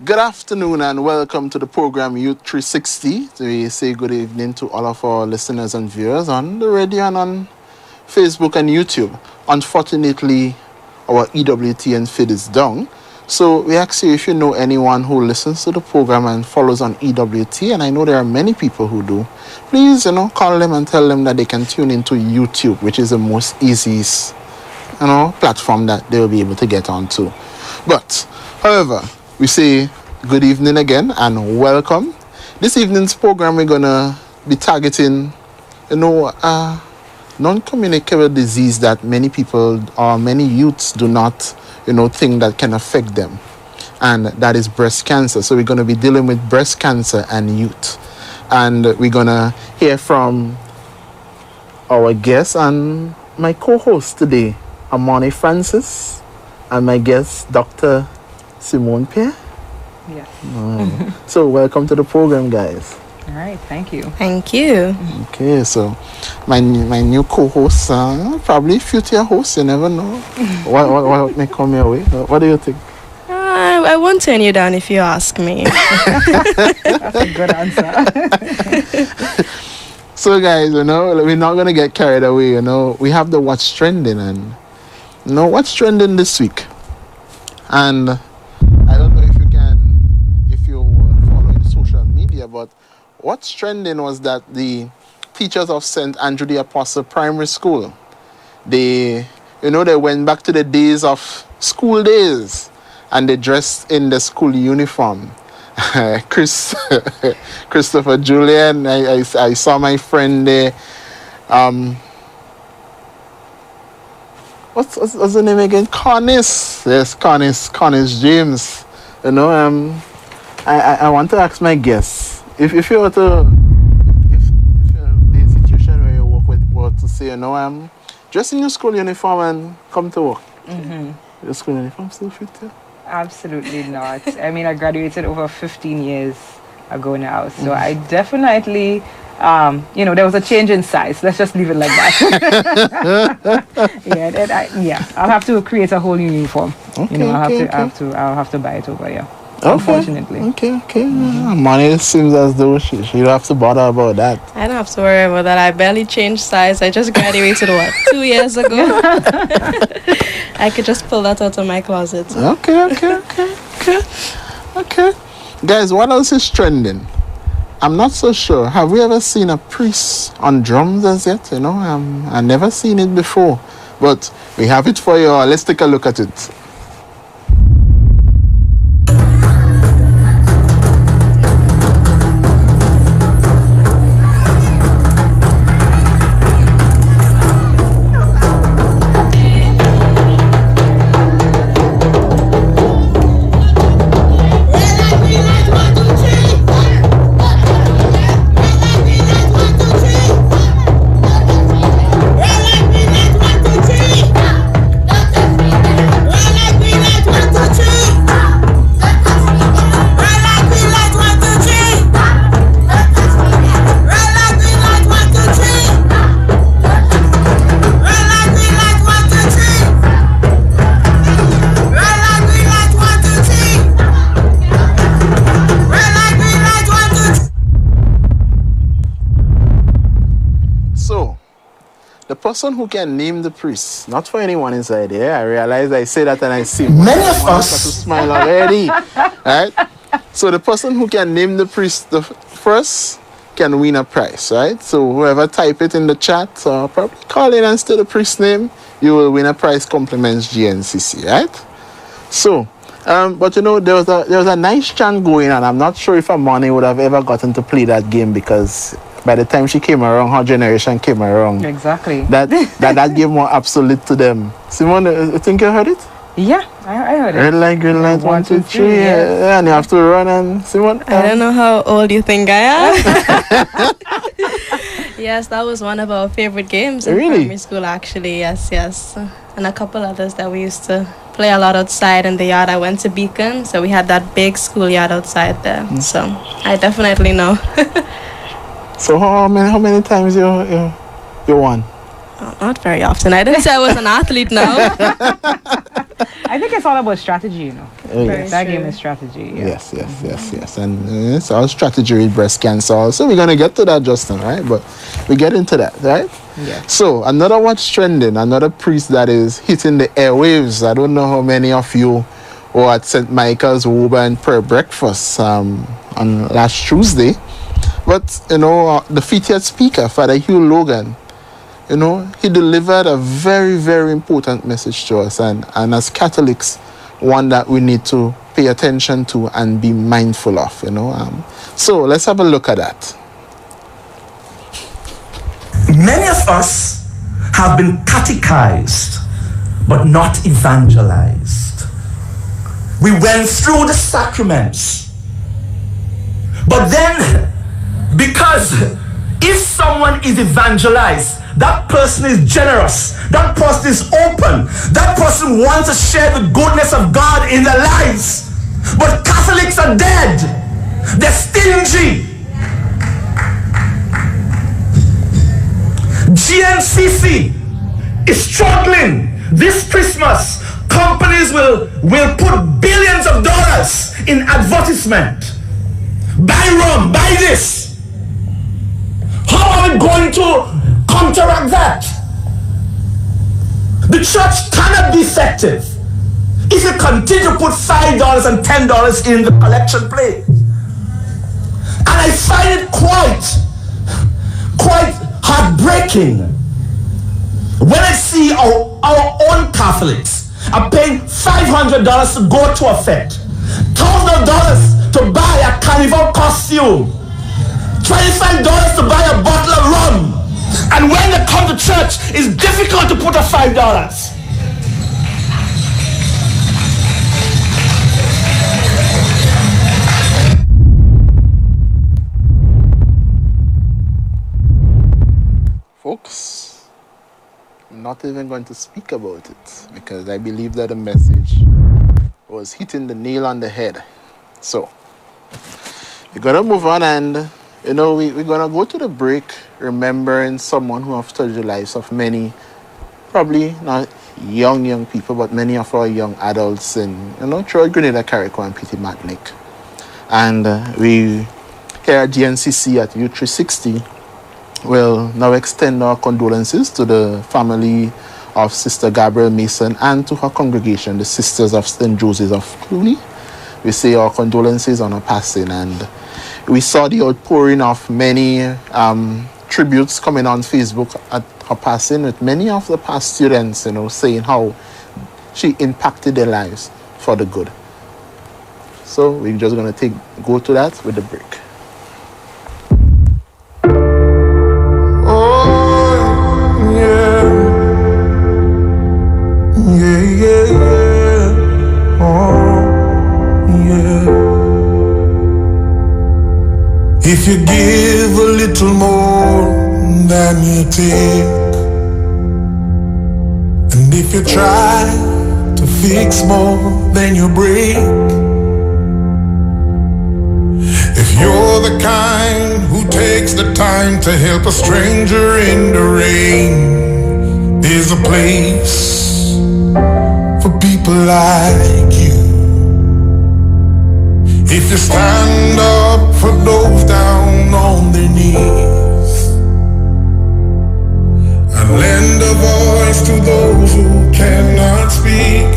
Good afternoon and welcome to the program Youth 360. We say good evening to all of our listeners and viewers on the radio and on Facebook and YouTube. Unfortunately, our EWTN feed is down. So we ask you if you know anyone who listens to the program and follows on EWT, and I know there are many people who do, please, call them and tell them that they can tune into YouTube, which is the most easiest, platform that they'll be able to get onto. But, however, we say good evening again and welcome. This evening's program we're gonna be targeting, a non-communicable disease that many people or many youths do not, think that can affect them, and that is breast cancer. So we're gonna be dealing with breast cancer and youth, and we're gonna hear from our guest and my co-host today, Amani Francis, and my guest, Dr. Simone Pierre. Yes. So welcome to the program, guys. All right, thank you. Thank you. Okay, so my new co-host, probably future host, you never know. What may come your way? What do you think? I won't turn you down if you ask me. That's a good answer. So guys, we're not going to get carried away, We have the What's Trending, and what's trending this week. And I don't know if you're following social media, but what's trending was that the teachers of St. Andrew the Apostle Primary School, they went back to the days of school days, and they dressed in the school uniform. Christopher Julian, I saw my friend there. What's the name again? Cornice. Yes, Cornice James. I want to ask my guests, if you were to, if the institution where you work with were to say, dress in your school uniform and come to work. Your school uniform still fit you? Absolutely not. I mean, I graduated over 15 years ago now, so I definitely, there was a change in size. Let's just leave it like that. I'll have to create a whole new uniform. I'll have to buy it over here. Unfortunately. Okay. Money seems as though she don't have to bother about that. I don't have to worry about that. I barely changed size. I just graduated, 2 years ago? I could just pull that out of my closet. Okay. Guys, what else is trending? I'm not so sure. Have we ever seen a priest on drums as yet? I've never seen it before. But we have it for you. Let's take a look at it. The person who can name the priest, not for anyone inside here. I realize I say that and I see many of us to smile already. Right? So the person who can name the priest the first can win a prize, right? So whoever type it in the chat or probably call in and state the priest name, you will win a prize, compliments GNCC, right? So, but there was a nice chant going on. I'm not sure if Amani would have ever gotten to play that game because by the time she came around, her generation came around. Exactly. That game was obsolete to them. Simone, you think you heard it? Yeah, I heard it. Red light, green light, 1, 2, 3. Yeah, and you have to run and Simone. I don't know how old you think I am. Yes, that was one of our favorite games in primary school, actually. Yes. And a couple others that we used to play a lot outside in the yard. I went to Beacon, so we had that big schoolyard outside there. So I definitely know. So how many times you won? Oh, not very often. I didn't say I was an athlete now. I think it's all about strategy, you know. Oh, yes. That game is strategy. Yeah. Yes. And it's all strategy with breast cancer. So we're going to get to that, Justin, right? But we get into that, right? Yeah. So another what's trending, another priest that is hitting the airwaves. I don't know how many of you were at St. Michael's Woburn prayer breakfast on last Tuesday. But, the featured speaker, Father Hugh Logan, he delivered a very, very important message to us. And as Catholics, one that we need to pay attention to and be mindful of, So let's have a look at that. Many of us have been catechized, but not evangelized. We went through the sacraments, but then, because if someone is evangelized, that person is generous, that person is open, that person wants to share the goodness of God in their lives. But Catholics are dead. They're stingy. GNCC is struggling. This Christmas, companies will put billions of dollars in advertisement. Buy rum, buy this. How are we going to counteract that? The church cannot be effective if you continue to put $5 and $10 in the collection plate. And I find it quite heartbreaking when I see our own Catholics are paying $500 to go to a fete, $1,000 to buy a carnival costume, $25 to buy a bottle of rum, and when they come to church, it's difficult to put a $5. Folks, I'm not even going to speak about it because I believe that the message was hitting the nail on the head. So, we're going to move on and, we're going to go to the break remembering someone who has touched the lives of many, probably not young people, but many of our young adults in, throughout Grenada, Carriacou, and Petite Martinique. And we here at GNCC at Youth 360 will now extend our condolences to the family of Sister Gabrielle Mason and to her congregation, the Sisters of St. Joseph of Cluny. We say our condolences on her passing, and we saw the outpouring of many tributes coming on Facebook at her passing, with many of the past students, saying how she impacted their lives for the good. So we're just going to go to that with the break. If you give a little more than you take, and if you try to fix more than you break, if you're the kind who takes the time to help a stranger in the rain, there's a place for people like you. If you stand up for those down on their knees and lend a voice to those who cannot speak,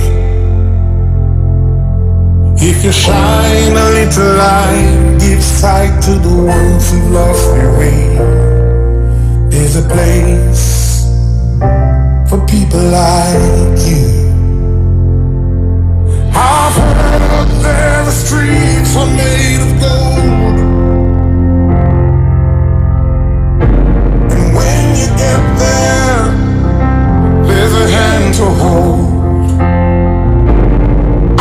if you shine a little light, give sight to the ones who lost their way, there's a place for people like you. I've heard that the streets are made of gold, and when you get there, there's a hand to hold.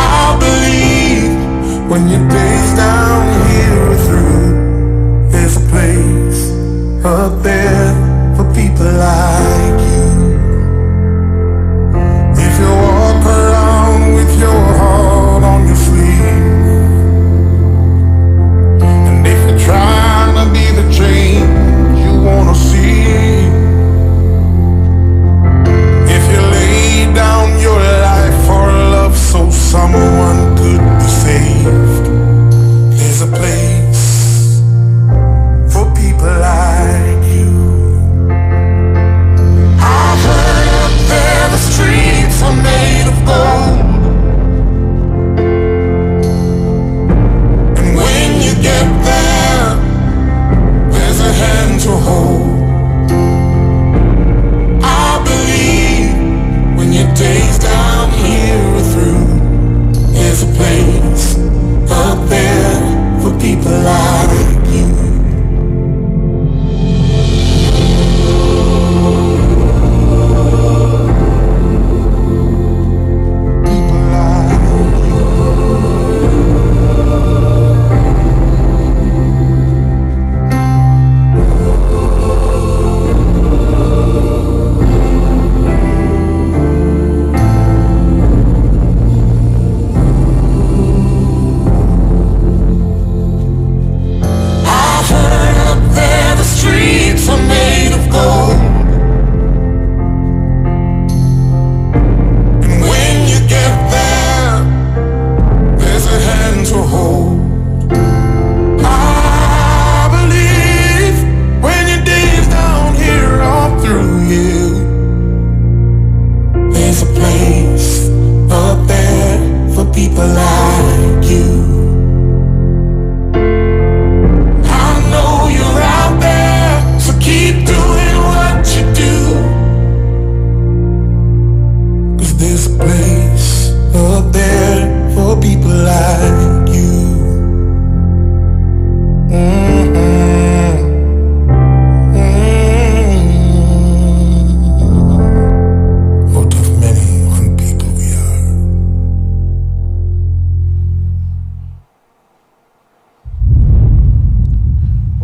I believe when your days down here are through, there's a place up there for people like you. If you walk around with your heart on your sleeve, and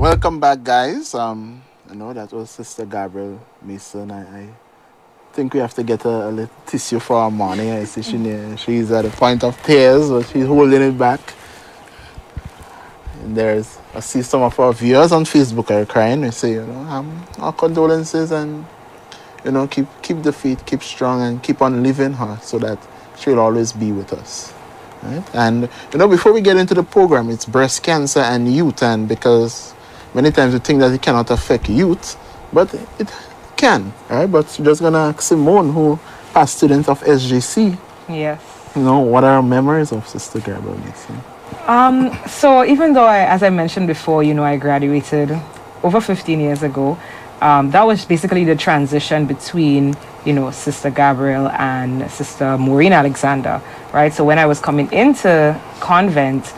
Welcome back, guys. That was Sister Gabrielle Mason. I think we have to get a little tissue for our morning. I see she's at the point of tears, but she's holding it back. And I see some of our viewers on Facebook are crying. We say, our condolences, and keep the faith, keep strong, and keep on living her so that she'll always be with us. Right? And before we get into the program, it's breast cancer and youth, and because many times we think that it cannot affect youth, but it can. Right? But we're just gonna ask Simone, who past student of SJC. Yes. What are our memories of Sister Gabrielle Mason? So even though as I mentioned before, I graduated over 15 years ago, that was basically the transition between, Sister Gabrielle and Sister Maureen Alexander, right? So when I was coming into convent,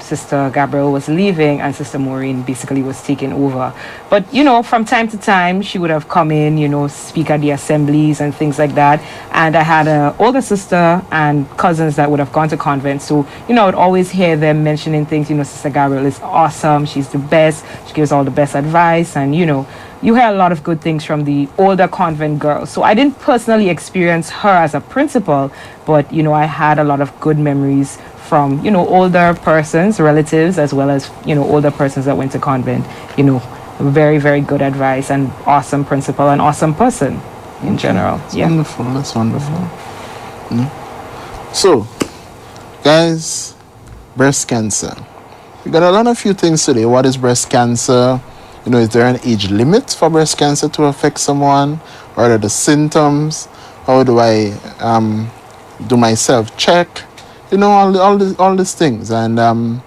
Sister Gabrielle was leaving and Sister Maureen basically was taking over. But, from time to time, she would have come in, speak at the assemblies and things like that. And I had an older sister and cousins that would have gone to convent. So, I would always hear them mentioning things, Sister Gabrielle is awesome. She's the best. She gives all the best advice. And, you hear a lot of good things from the older convent girls. So I didn't personally experience her as a principal, but, I had a lot of good memories from, older persons, relatives, as well as, older persons that went to convent, very, very good advice and awesome principal and awesome person in general. That's wonderful. That's wonderful. So, guys, breast cancer. We're going to learn a few things today. What is breast cancer? Is there an age limit for breast cancer to affect someone? What are the symptoms? How do I do my self-check? All these things. And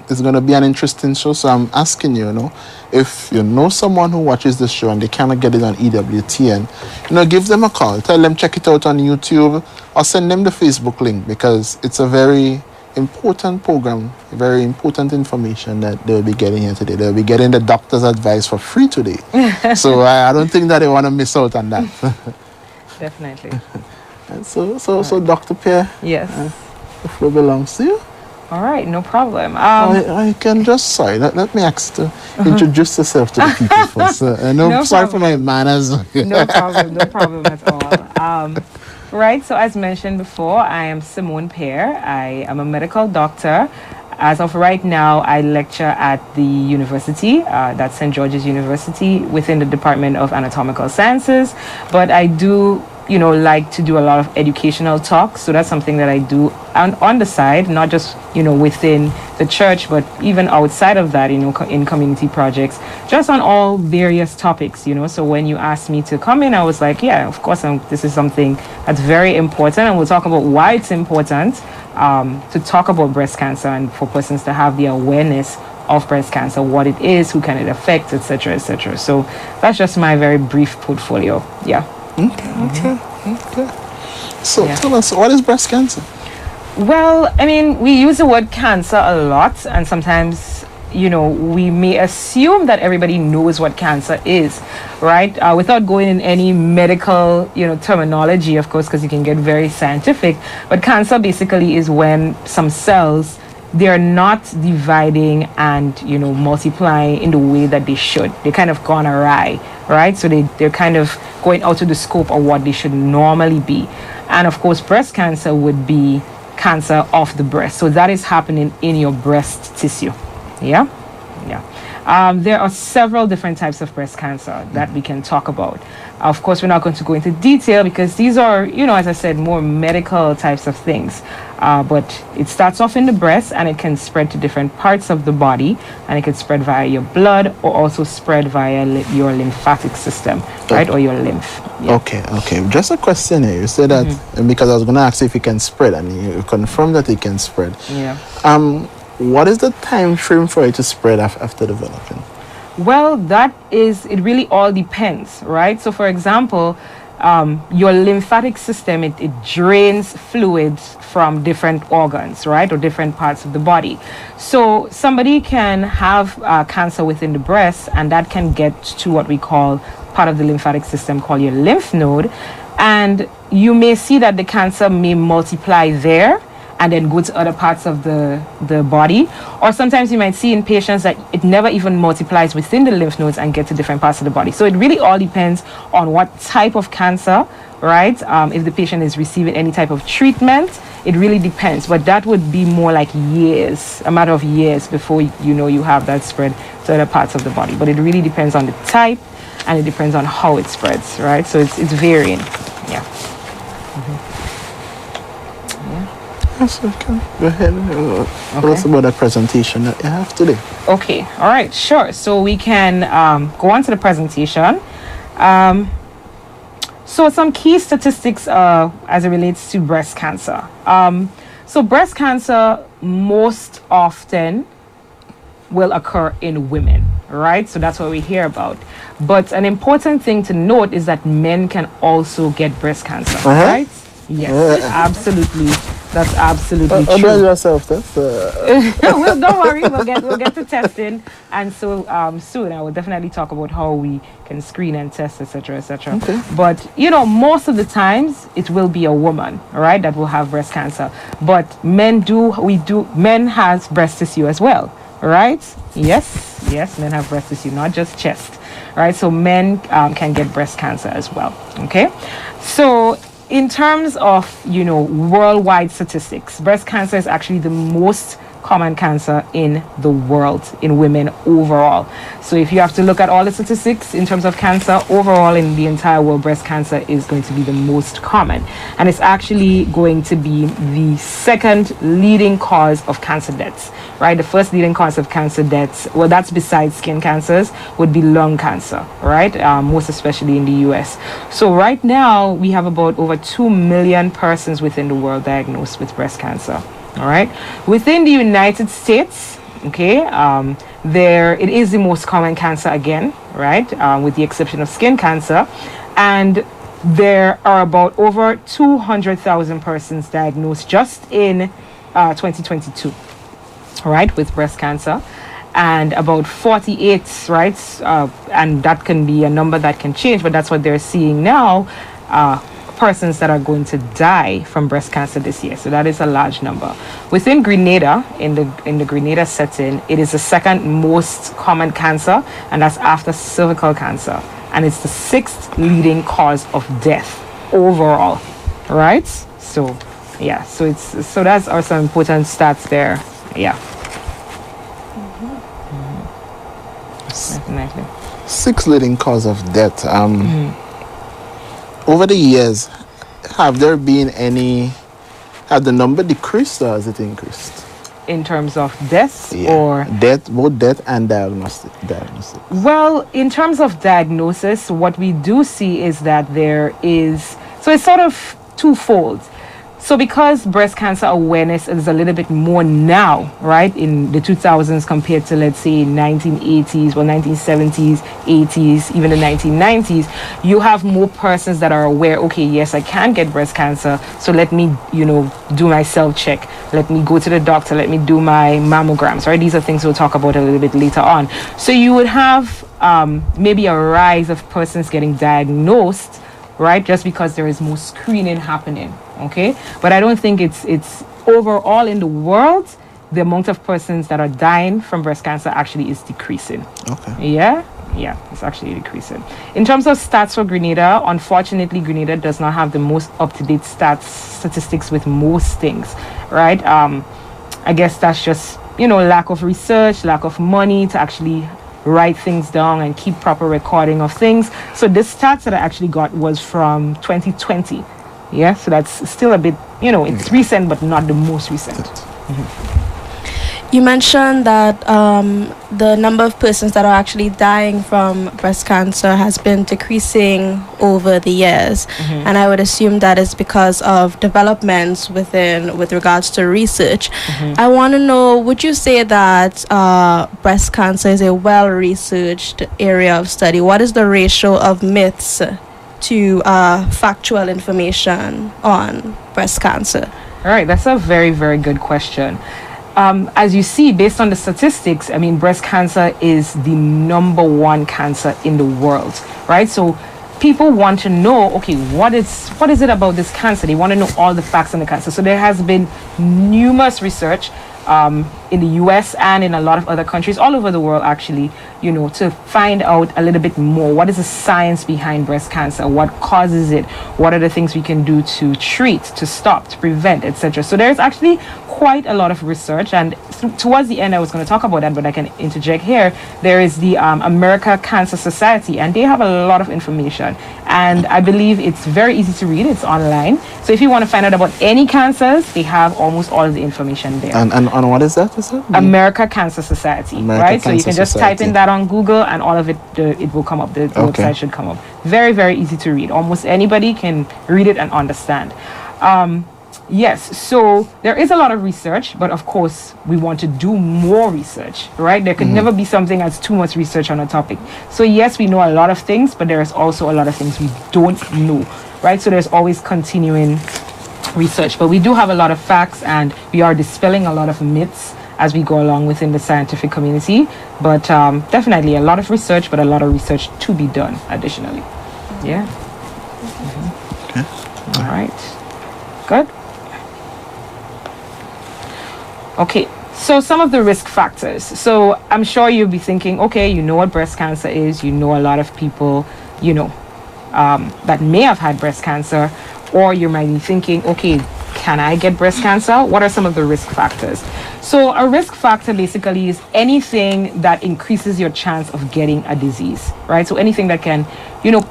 it's going to be an interesting show. So I'm asking you, if you know someone who watches this show and they cannot get it on EWTN, give them a call. Tell them check it out on YouTube or send them the Facebook link, because it's a very important program, very important information that they'll be getting here today. They'll be getting the doctor's advice for free today. So I don't think that they want to miss out on that. Definitely. So Dr. Pierre, yes, the floor belongs to you. All right, no problem. I can just, let me ask to introduce yourself to the people first. No sorry problem. for my manners. No problem at all. Right, so as mentioned before, I am Simone Pear. I am a medical doctor. As of right now, I lecture at the university, that's St. George's University, within the Department of Anatomical Sciences. But I do, like to do a lot of educational talks. So that's something that I do on the side, not just, within the church, but even outside of that, in community projects, just on all various topics, So when you asked me to come in, I was like, yeah, of course, this is something that's very important. And we'll talk about why it's important to talk about breast cancer and for persons to have the awareness of breast cancer, what it is, who can it affect, etc., etc. So that's just my very brief portfolio. Yeah. Okay. So tell us, what is breast cancer? Well, we use the word cancer a lot, and sometimes, we may assume that everybody knows what cancer is, right? Without going in any medical, terminology, of course, because you can get very scientific. But cancer basically is when some cells, they're not dividing and, multiplying in the way that they should. They kind of gone awry, right? So they're kind of going out of the scope of what they should normally be. And of course, breast cancer would be cancer of the breast. So that is happening in your breast tissue. Yeah. There are several different types of breast cancer that we can talk about. Of course, we're not going to go into detail because these are, as I said, more medical types of things. But it starts off in the breast and it can spread to different parts of the body, and it can spread via your blood or also spread via your lymphatic system, right? Or your lymph. Yeah. Okay. Just a question here. You said that because I was going to ask if it can spread, and you confirmed that it can spread. Yeah. What is the time frame for it to spread after developing? Well, it really all depends, right? So for example, your lymphatic system, it drains fluids from different organs, right? Or different parts of the body. So somebody can have cancer within the breast, and that can get to what we call part of the lymphatic system called your lymph node. And you may see that the cancer may multiply there, and then go to other parts of the body. Or sometimes you might see in patients that it never even multiplies within the lymph nodes and get to different parts of the body. So it really all depends on what type of cancer, right? If the patient is receiving any type of treatment, it really depends. But that would be more like years, a matter of years before you have that spread to other parts of the body. But it really depends on the type, and it depends on how it spreads, right? So it's varying. Yeah. Yes, okay. Go ahead. Tell us about the presentation that you have today. Okay. All right. Sure. So we can go on to the presentation. So some key statistics as it relates to breast cancer. So breast cancer most often will occur in women, right? So that's what we hear about. But an important thing to note is that men can also get breast cancer, right? Yes, absolutely. That's absolutely true. Address yourself, that's well, don't worry, we'll get to testing, and so soon I will definitely talk about how we can screen and test, etc., etc. Okay. But most of the times it will be a woman, right, that will have breast cancer. But men has breast tissue as well, right? Yes, men have breast tissue, not just chest, right? So men can get breast cancer as well. Okay, so in terms of worldwide statistics, breast cancer is actually the most common cancer in the world in women overall. So if you have to look at all the statistics in terms of cancer overall in the entire world, breast cancer is going to be the most common, and it's actually going to be the second leading cause of cancer deaths, right? The first leading cause of cancer deaths, well, that's besides skin cancers, would be lung cancer, right? Most especially in the US. So right now we have about over 2 million persons within the world diagnosed with breast cancer. All right. Within the United States, okay, it is the most common cancer again, right? With the exception of skin cancer, and there are about over 200,000 persons diagnosed just in 2022, right, with breast cancer, and about 48, right? And that can be a number that can change, but that's what they're seeing now. Persons that are going to die from breast cancer this year. So that is a large number. Within Grenada, in the Grenada setting, it is the second most common cancer, and that's after cervical cancer. And it's the sixth leading cause of death overall. Right? So yeah, so that's also important stats there. Yeah. Definitely. Sixth leading cause of death. Over the years, have the number decreased or has it increased? In terms of deaths or both death and diagnosis? Well, in terms of diagnosis, what we do see is that so it's sort of twofold. So because breast cancer awareness is a little bit more now, right, in the 2000s compared to, let's say, 1980s, 1970s, 80s, even the 1990s, you have more persons that are aware, okay, yes, I can get breast cancer, so let me, do my self-check. Let me go to the doctor. Let me do my mammograms, right? These are things we'll talk about a little bit later on. So you would have maybe a rise of persons getting diagnosed, right, just because there is more screening happening, okay? But I don't think it's overall in the world, the amount of persons that are dying from breast cancer actually is decreasing. Okay. Yeah, it's actually decreasing. In terms of stats for Grenada, unfortunately, Grenada does not have the most up-to-date statistics with most things, right? I guess that's just, lack of research, lack of money to actually write things down and keep proper recording of things. So the stats that I actually got was from 2020. Yeah, so that's still a bit, it's recent, but not the most recent. You mentioned that the number of persons that are actually dying from breast cancer has been decreasing over the years, and I would assume that is because of developments with regards to research. I want to know, would you say that breast cancer is a well-researched area of study? What is the ratio of myths to factual information on breast cancer? All right, that's a very, very good question. As you see, based on the statistics, breast cancer is the number one cancer in the world, right? So people want to know, okay, what is it about this cancer? They want to know all the facts on the cancer. So there has been numerous research in the US and in a lot of other countries all over the world, actually, to find out a little bit more. What is the science behind breast cancer? What causes it? What are the things we can do to treat, to stop, to prevent, etc.? So there's actually quite a lot of research, and towards the end I was going to talk about that, but I can interject here. There is the American Cancer Society, and they have a lot of information, and I believe it's very easy to read. It's online, so if you want to find out about any cancers, they have almost all of the information there. And what is that? American Cancer Society, right? So you can just type in that on Google, and all of it it will come up. The website should come up. Very, very easy to read. Almost anybody can read it and understand. Yes, so there is a lot of research, but of course we want to do more research, right? There could never be something that's too much research on a topic. So yes, we know a lot of things, but there is also a lot of things we don't know, right? So there's always continuing research, but we do have a lot of facts, and we are dispelling a lot of myths as we go along within the scientific community. But definitely a lot of research, but a lot of research to be done additionally. Yeah. Okay. All right. Good. Okay, so some of the risk factors. So I'm sure you'll be thinking, okay, you know what breast cancer is, you know a lot of people, that may have had breast cancer, or you might be thinking, okay, can I get breast cancer? What are some of the risk factors? So a risk factor basically is anything that increases your chance of getting a disease, right? So anything that can,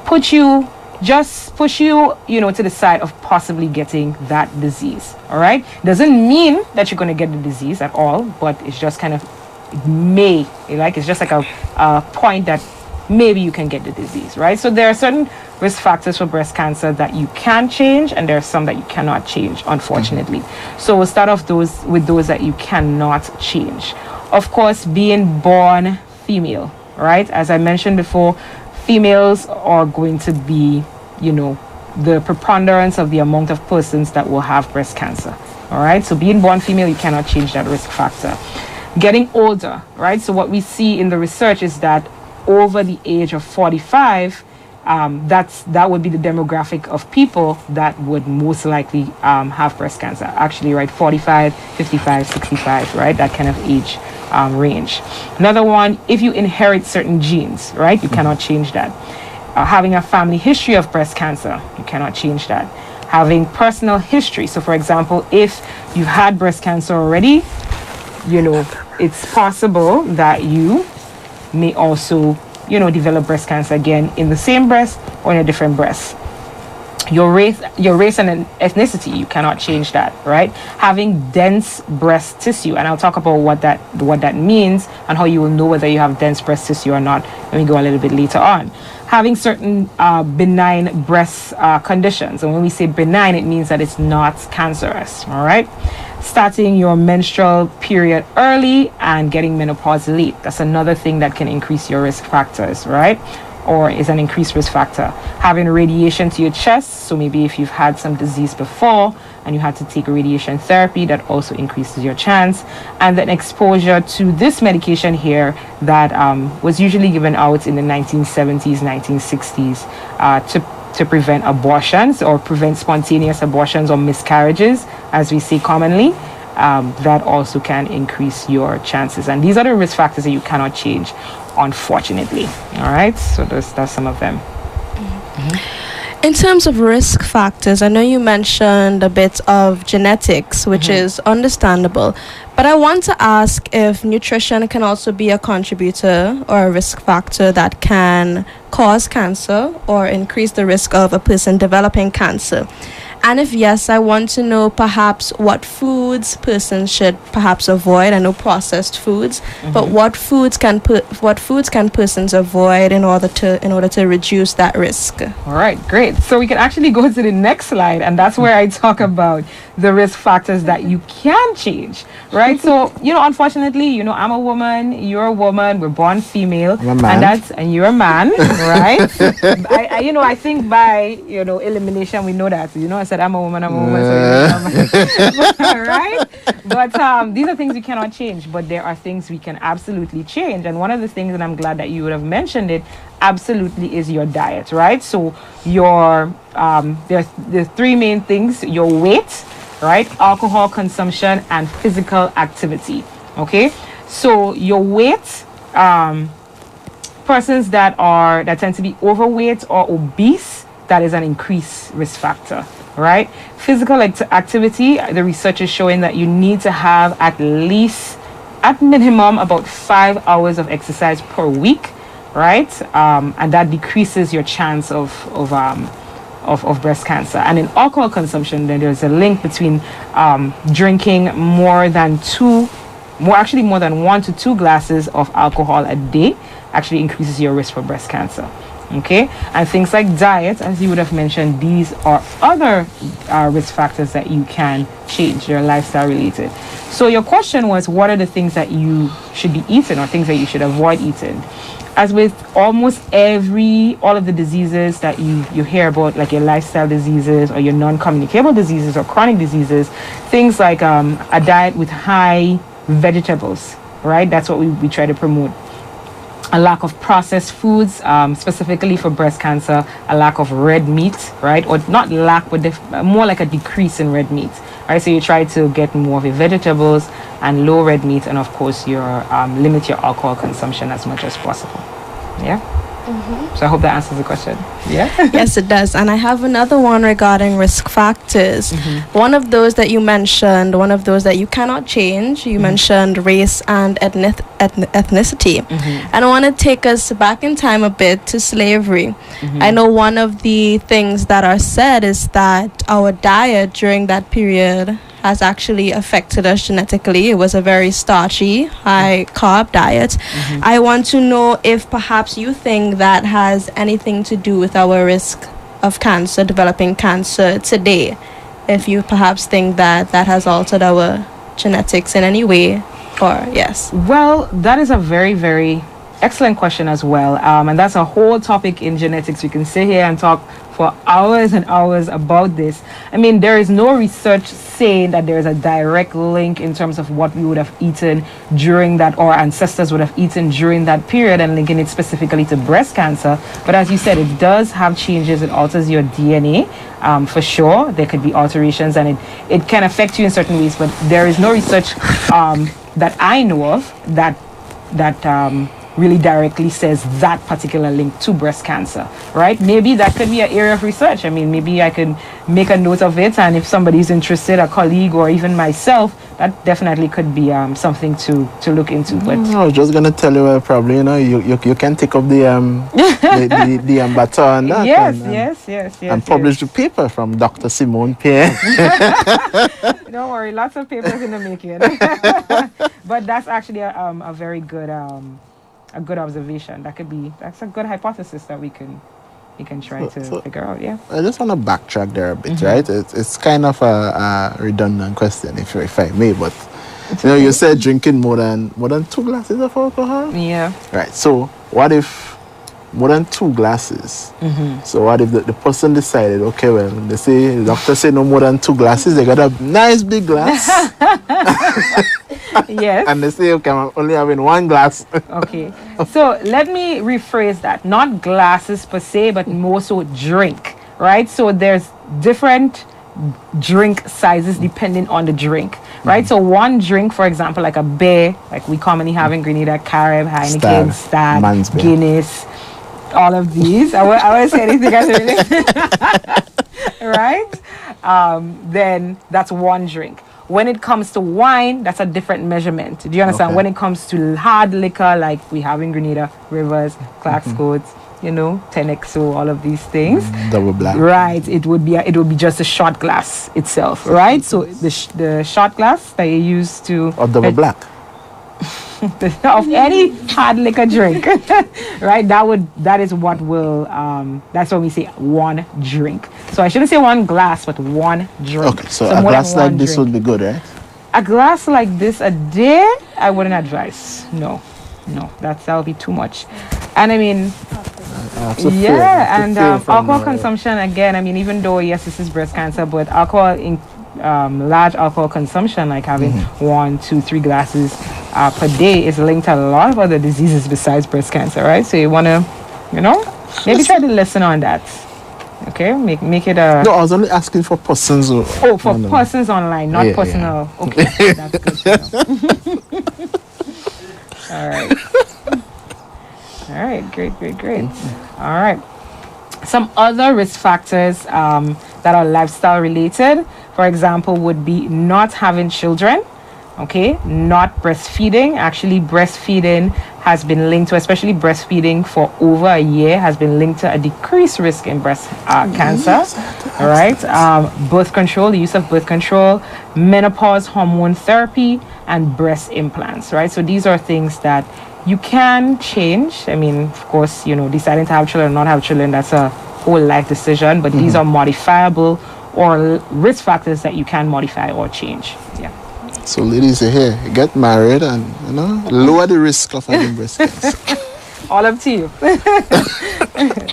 push you to the side of possibly getting that disease. All right, doesn't mean that you're going to get the disease at all, but it's just kind of it's just like a point that maybe you can get the disease, right? So there are certain risk factors for breast cancer that you can change, and there are some that you cannot change, unfortunately. So we'll start off with those that you cannot change. Of course, being born female, right? As I mentioned before, females are going to be, the preponderance of the amount of persons that will have breast cancer. All right, so being born female, you cannot change that risk factor. Getting older, right? So what we see in the research is that over the age of 45, that would be the demographic of people that would most likely have breast cancer. Actually, right, 45, 55, 65, right? That kind of age range. Another one, if you inherit certain genes, right? You cannot change that. Having a family history of breast cancer, you cannot change that. Having personal history. So for example, if you've had breast cancer already, it's possible that you may also, develop breast cancer again in the same breast or in a different breast. Your race and ethnicity, you cannot change that, right? Having dense breast tissue, and I'll talk about what that means and how you will know whether you have dense breast tissue or not when we go a little bit later on. Having certain benign breast conditions, and when we say benign, it means that it's not cancerous, all right? Starting your menstrual period early and getting menopause late. That's another thing that can increase your risk factors, right? Or is an increased risk factor. Having radiation to your chest, so maybe if you've had some disease before and you had to take radiation therapy, that also increases your chance. And then exposure to this medication here that was usually given out in the 1970s, 1960s to prevent abortions or prevent spontaneous abortions or miscarriages, as we say commonly. That also can increase your chances. And these are the risk factors that you cannot change, unfortunately. All right, so that's some of them. In terms of risk factors, I know you mentioned a bit of genetics, which is understandable, but I want to ask if nutrition can also be a contributor or a risk factor that can cause cancer or increase the risk of a person developing cancer. And if yes, I want to know perhaps what foods persons should perhaps avoid. I know processed foods, but what foods can persons avoid in order to reduce that risk? All right, great. So we can actually go to the next slide, and that's where I talk about the risk factors that you can change, right? So, unfortunately, I'm a woman, you're a woman, we're born female, and you're a man, right? I think by, elimination, we know that, as said, I'm a woman, so right? But these are things we cannot change, but there are things we can absolutely change. And one of the things, and I'm glad that you would have mentioned it, absolutely is your diet, right? So your there's the three main things: your weight, right, alcohol consumption, and physical activity. Okay, so your weight, persons that tend to be overweight or obese, that is an increased risk factor, right? Physical activity, the research is showing that you need to have at minimum about 5 hours of exercise per week, right? And that decreases your chance of breast cancer. And in alcohol consumption, then there's a link between drinking more than 1 to 2 glasses of alcohol a day actually increases your risk for breast cancer. Okay, and things like diet, as you would have mentioned, these are other risk factors that you can change. They're lifestyle related. So your question was, what are the things that you should be eating or things that you should avoid eating? As with almost all of the diseases that you hear about, like your lifestyle diseases or your non-communicable diseases or chronic diseases, things like a diet with high vegetables, right? That's what we try to promote. A lack of processed foods, specifically for breast cancer, a lack of red meat, right? Or not lack, but more like a decrease in red meat, right? So you try to get more of your vegetables and low red meat, and of course, limit your alcohol consumption as much as possible. Yeah. Mm-hmm. So I hope that answers the question. Yeah. Yes, it does. And I have another one regarding risk factors. Mm-hmm. One of those that you mentioned, one of those that you cannot change, you mentioned race and ethnicity. Mm-hmm. And I want to take us back in time a bit to slavery. Mm-hmm. I know one of the things that are said is that our diet during that period has actually affected us genetically. It was a very starchy, high carb diet. Mm-hmm. I want to know if perhaps you think that has anything to do with our risk of cancer, developing cancer today. If you perhaps think that has altered our genetics in any way, or yes. Well, that is a very, very excellent question as well. And that's a whole topic in genetics. We can sit here and talk for hours and hours about this. I mean, there is no research saying that there's a direct link in terms of what we would have eaten during that, or ancestors would have eaten during that period, and linking it specifically to breast cancer. But as you said, it does have changes. It alters your DNA, for sure. There could be alterations, and it can affect you in certain ways, but there is no research that I know of that really directly says that particular link to breast cancer, right? Maybe that could be an area of research. I mean, maybe I could make a note of it, and if somebody's interested, a colleague or even myself, that definitely could be something to look into. But I was just gonna tell you, probably, you can take up the baton. Yes. And publish the paper from Dr. Simone Pierre. Don't worry, lots of papers in the making. But that's actually a very good a good observation. That's a good hypothesis that we can try to figure out. Yeah. I just want to backtrack there a bit, right? It's kind of a redundant question, if I may, but you said drinking more than 2 glasses of alcohol. Yeah. Right. So what if more than 2 glasses? Mm-hmm. So what if the person decided, okay, well, the doctor say no more than 2 glasses, they got a nice big glass. Yes. And they say, okay, I'm only having 1 glass. Okay. So let me rephrase that. Not glasses per se, but more so drink, right? So there's different drink sizes depending on the drink, right? So one drink, for example, like a beer, like we commonly have in Grenada, Carib, Heineken, Stag, Guinness, all of these. I won't say anything else, right? Then that's one drink. When it comes to wine, that's a different measurement. Do you understand? Okay. When it comes to hard liquor, like we have in Grenada, Rivers, Clark's Codes, 10XO, all of these things. Double black. Right. It would be just a shot glass itself, right? So the shot glass that you use to... Or double black. Of any hard liquor drink, right? That is what will that's when we say one drink. So I shouldn't say 1 glass, but 1 drink. Okay, so a glass like this would be good, right? A glass like this a day, I wouldn't advise. No, that'll be too much. And I mean, And alcohol consumption, again, I mean, even though, yes, this is breast cancer, but alcohol, large alcohol consumption, like having 1, 2, 3 glasses per day, is linked to a lot of other diseases besides breast cancer, right? So you want to, maybe try to listen on that. Okay, make it a... No, I was only asking for persons. Persons online, not personal. Yeah. Okay, that's good to know. All right. All right, great. All right. Some other risk factors that are lifestyle related, for example, would be not having children, okay, not breastfeeding. Actually, breastfeeding has been linked to, especially breastfeeding for over a year, has been linked to a decreased risk in breast cancer. All right. Birth control, the use of birth control, menopause hormone therapy, and breast implants, right? So these are things that you can change. I mean, of course, deciding to have children or not have children, that's a whole life decision, but these are modifiable or risk factors that you can modify or change. Yeah. So ladies are here, get married and, lower the risk of having breast cancer. All up to you.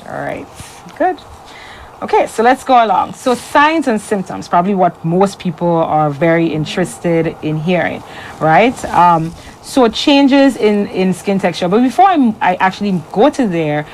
All right. Good. Okay, so let's go along. So signs and symptoms, probably what most people are very interested in hearing, right? So changes in skin texture. But before I actually go to there,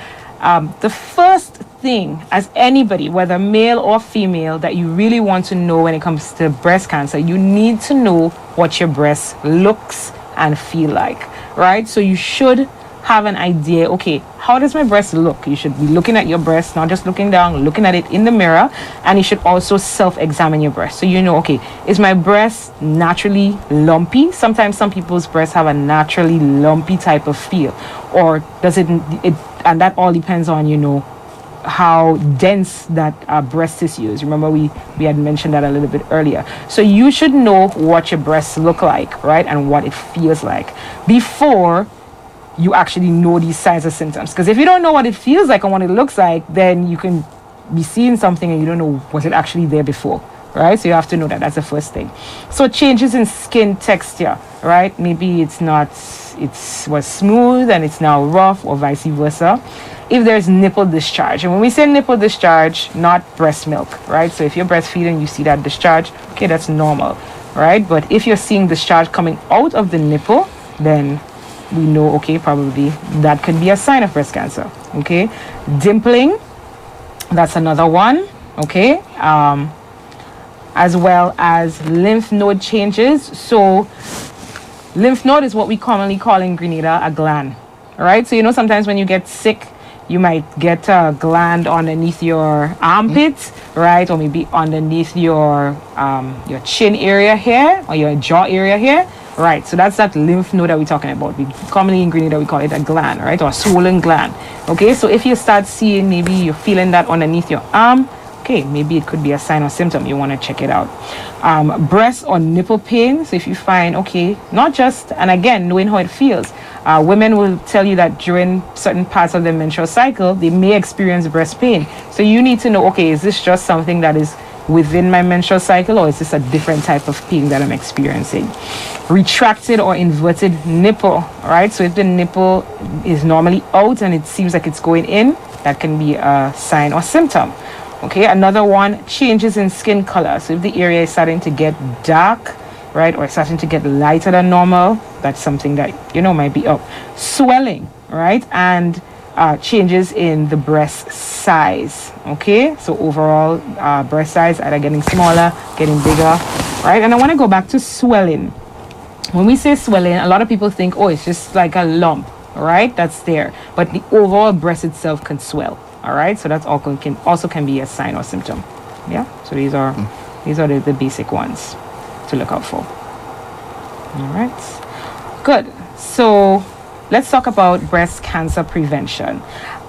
the first thing, as anybody, whether male or female, that you really want to know when it comes to breast cancer, you need to know what your breast looks and feel like, right? So you should have an idea, okay, how does my breast look? You should be looking at your breast, not just looking down, looking at it in the mirror, and you should also self-examine your breast. So okay, is my breast naturally lumpy? Sometimes some people's breasts have a naturally lumpy type of feel, or does it and that all depends on, how dense that breast tissue is. Remember, we had mentioned that a little bit earlier. So you should know what your breasts look like, right, and what it feels like before you actually know these signs or symptoms. Because if you don't know what it feels like and what it looks like, then you can be seeing something and you don't know, was it actually there before, right? So you have to know that. That's the first thing. So changes in skin texture, right? Maybe it was smooth and it's now rough, or vice versa. If there's nipple discharge, and when we say nipple discharge, not breast milk, right? So if you're breastfeeding, you see that discharge, okay, that's normal, right? But if you're seeing discharge coming out of the nipple, then we know, okay, probably that could be a sign of breast cancer. Okay, dimpling, that's another one. Okay, as well as lymph node changes. So lymph node is what we commonly call in Grenada a gland. All right, so sometimes when you get sick, you might get a gland underneath your armpit, right, or maybe underneath your chin area here, or your jaw area here. Right, so that's that lymph node that we're talking about. We commonly in Grenada we call it a gland, right, or a swollen gland. Okay, so if you start seeing, maybe you're feeling that underneath your arm, okay, maybe it could be a sign or symptom. You want to check it out. Breast or nipple pain. So if you find, okay, not just, and again, knowing how it feels, women will tell you that during certain parts of their menstrual cycle, they may experience breast pain. So you need to know, okay, is this just something that is within my menstrual cycle, or is this a different type of pain that I'm experiencing? Retracted or inverted nipple, right? So if the nipple is normally out and it seems like it's going in, that can be a sign or symptom. Okay, another one, changes in skin color. So if the area is starting to get dark, right, or starting to get lighter than normal, that's something that might be up. Swelling, right, and changes in the breast size. Okay, so overall breast size either getting smaller, getting bigger, right? And I want to go back to swelling. When we say swelling, a lot of people think, oh, it's just like a lump, right, that's there, but the overall breast itself can swell. All right, so that's also can be a sign or symptom. Yeah, so these are the basic ones to look out for. All right, good. So let's talk about breast cancer prevention.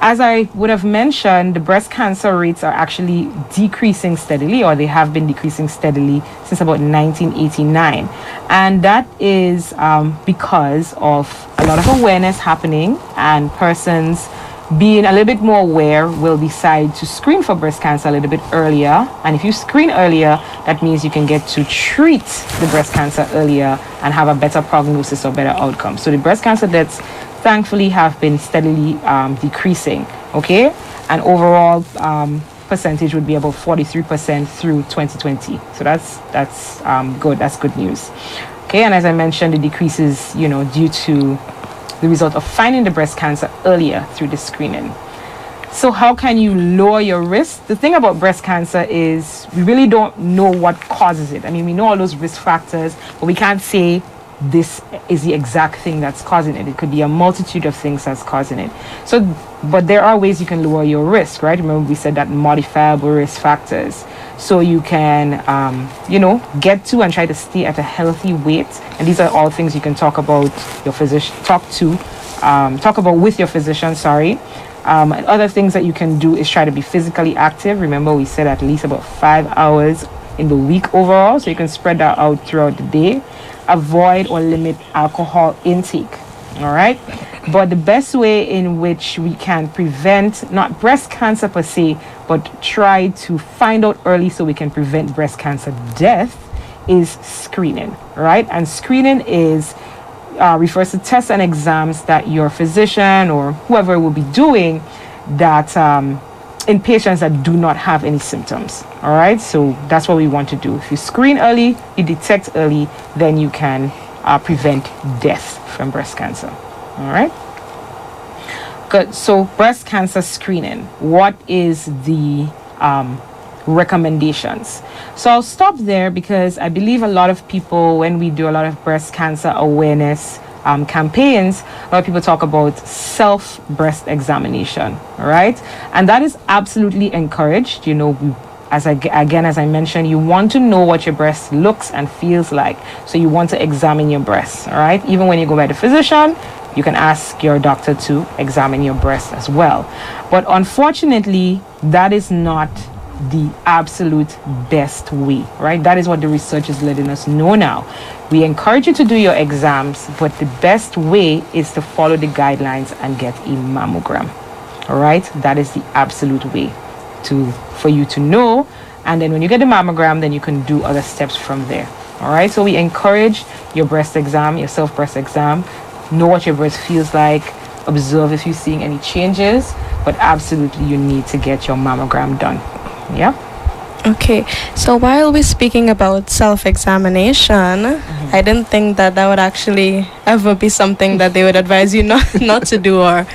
As I would have mentioned, the breast cancer rates are actually decreasing steadily, or they have been decreasing steadily since about 1989. And that is because of a lot of awareness happening, and persons being a little bit more aware will decide to screen for breast cancer a little bit earlier. And if you screen earlier, that means you can get to treat the breast cancer earlier and have a better prognosis or better outcome. So the breast cancer deaths thankfully have been steadily decreasing okay? And overall percentage would be about 43% through 2020. So that's good. That's good news. Okay, and as I mentioned, the decrease is, due to the result of finding the breast cancer earlier through the screening. So how can you lower your risk? The thing about breast cancer is we really don't know what causes it. I mean, we know all those risk factors, but we can't say this is the exact thing that's causing it. It could be a multitude of things that's causing it. So, but there are ways you can lower your risk, right? Remember we said that modifiable risk factors. So you can, get to and try to stay at a healthy weight. And these are all things you can talk about your physician, talk about with your physician, other things that you can do is try to be physically active. Remember we said at least about 5 hours in the week overall. So you can spread that out throughout the day. Avoid or limit alcohol intake. All right. But the best way in which we can prevent, not breast cancer per se, but try to find out early so we can prevent breast cancer death is screening, right? And screening refers to tests and exams that your physician or whoever will be doing that in patients that do not have any symptoms. All right, so that's what we want to do. If you screen early, you detect early, then you can prevent death from breast cancer. All right, good. So breast cancer screening, what is the recommendations? So I'll stop there because I believe a lot of people, when we do a lot of breast cancer awareness campaigns, a lot of people talk about self breast examination, all right? And that is absolutely encouraged. As I mentioned, you want to know what your breast looks and feels like. So you want to examine your breasts, all right? Even when you go by the physician, you can ask your doctor to examine your breast as well. But unfortunately, that is not the absolute best way, right? That is what the research is letting us know now. We encourage you to do your exams, but the best way is to follow the guidelines and get a mammogram. All right, that is the absolute way for you to know. And then when you get the mammogram, then you can do other steps from there. All right, so we encourage your breast exam, your self breast exam. Know what your breast feels like. Observe if you're seeing any changes, but absolutely you need to get your mammogram done. Yeah. Okay, so while we're speaking about self-examination, I didn't think that would actually ever be something that they would advise you not to do, or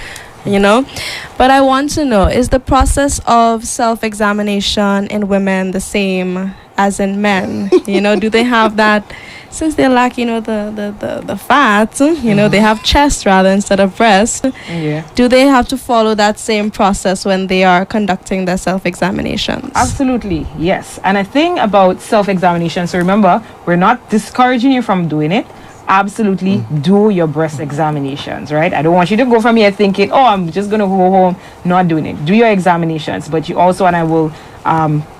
but I want to know, is the process of self-examination in women the same as in men? Do they have that, since they lack the fat, they have chest rather instead of breast? Yeah. Do they have to follow that same process when they are conducting their self-examinations? Absolutely, yes. And I think about self-examination, so remember, we're not discouraging you from doing it. Absolutely do your breast examinations, right? I don't want you to go from here thinking, I'm just going to go home not doing it. Do your examinations, but you also, and I will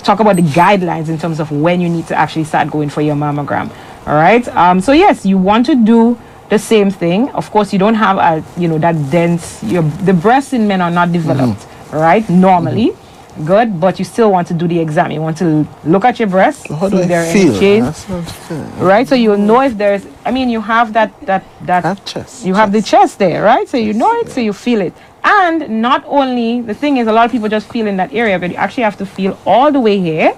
talk about the guidelines in terms of when you need to actually start going for your mammogram. All right. So yes, you want to do the same thing. Of course, you don't have that dense. The breasts in men are not developed, right? Normally, good, but you still want to do the exam. You want to look at your breasts. How do I feel? Right. So you'll know if there's. I mean, you have that chest. You have the chest there, right? So you know it, so you feel it. And not only, the thing is, a lot of people just feel in that area, but you actually have to feel all the way here.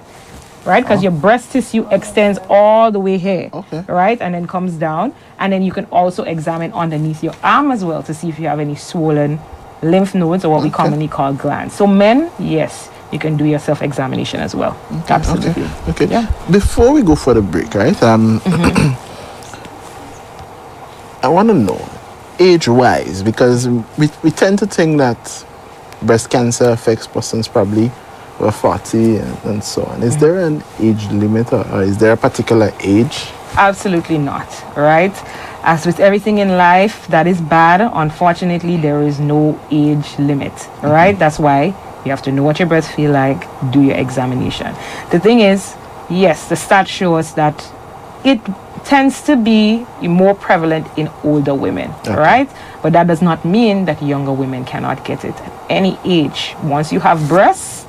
Right, because your breast tissue extends all the way here, right, and then comes down, and then you can also examine underneath your arm as well to see if you have any swollen lymph nodes, or what we commonly call glands. So men, yes, you can do your self-examination as well. Absolutely. Okay. Yeah. Before we go for the break, right? I want to know, age-wise, because we tend to think that breast cancer affects persons probably over 40 and so on. Is there an age limit, or is there a particular age? Absolutely not, right? As with everything in life that is bad, unfortunately, there is no age limit, right? That's why you have to know what your breasts feel like, do your examination. The thing is, yes, the stats show us that it tends to be more prevalent in older women, right? But that does not mean that younger women cannot get it at any age. Once you have breasts,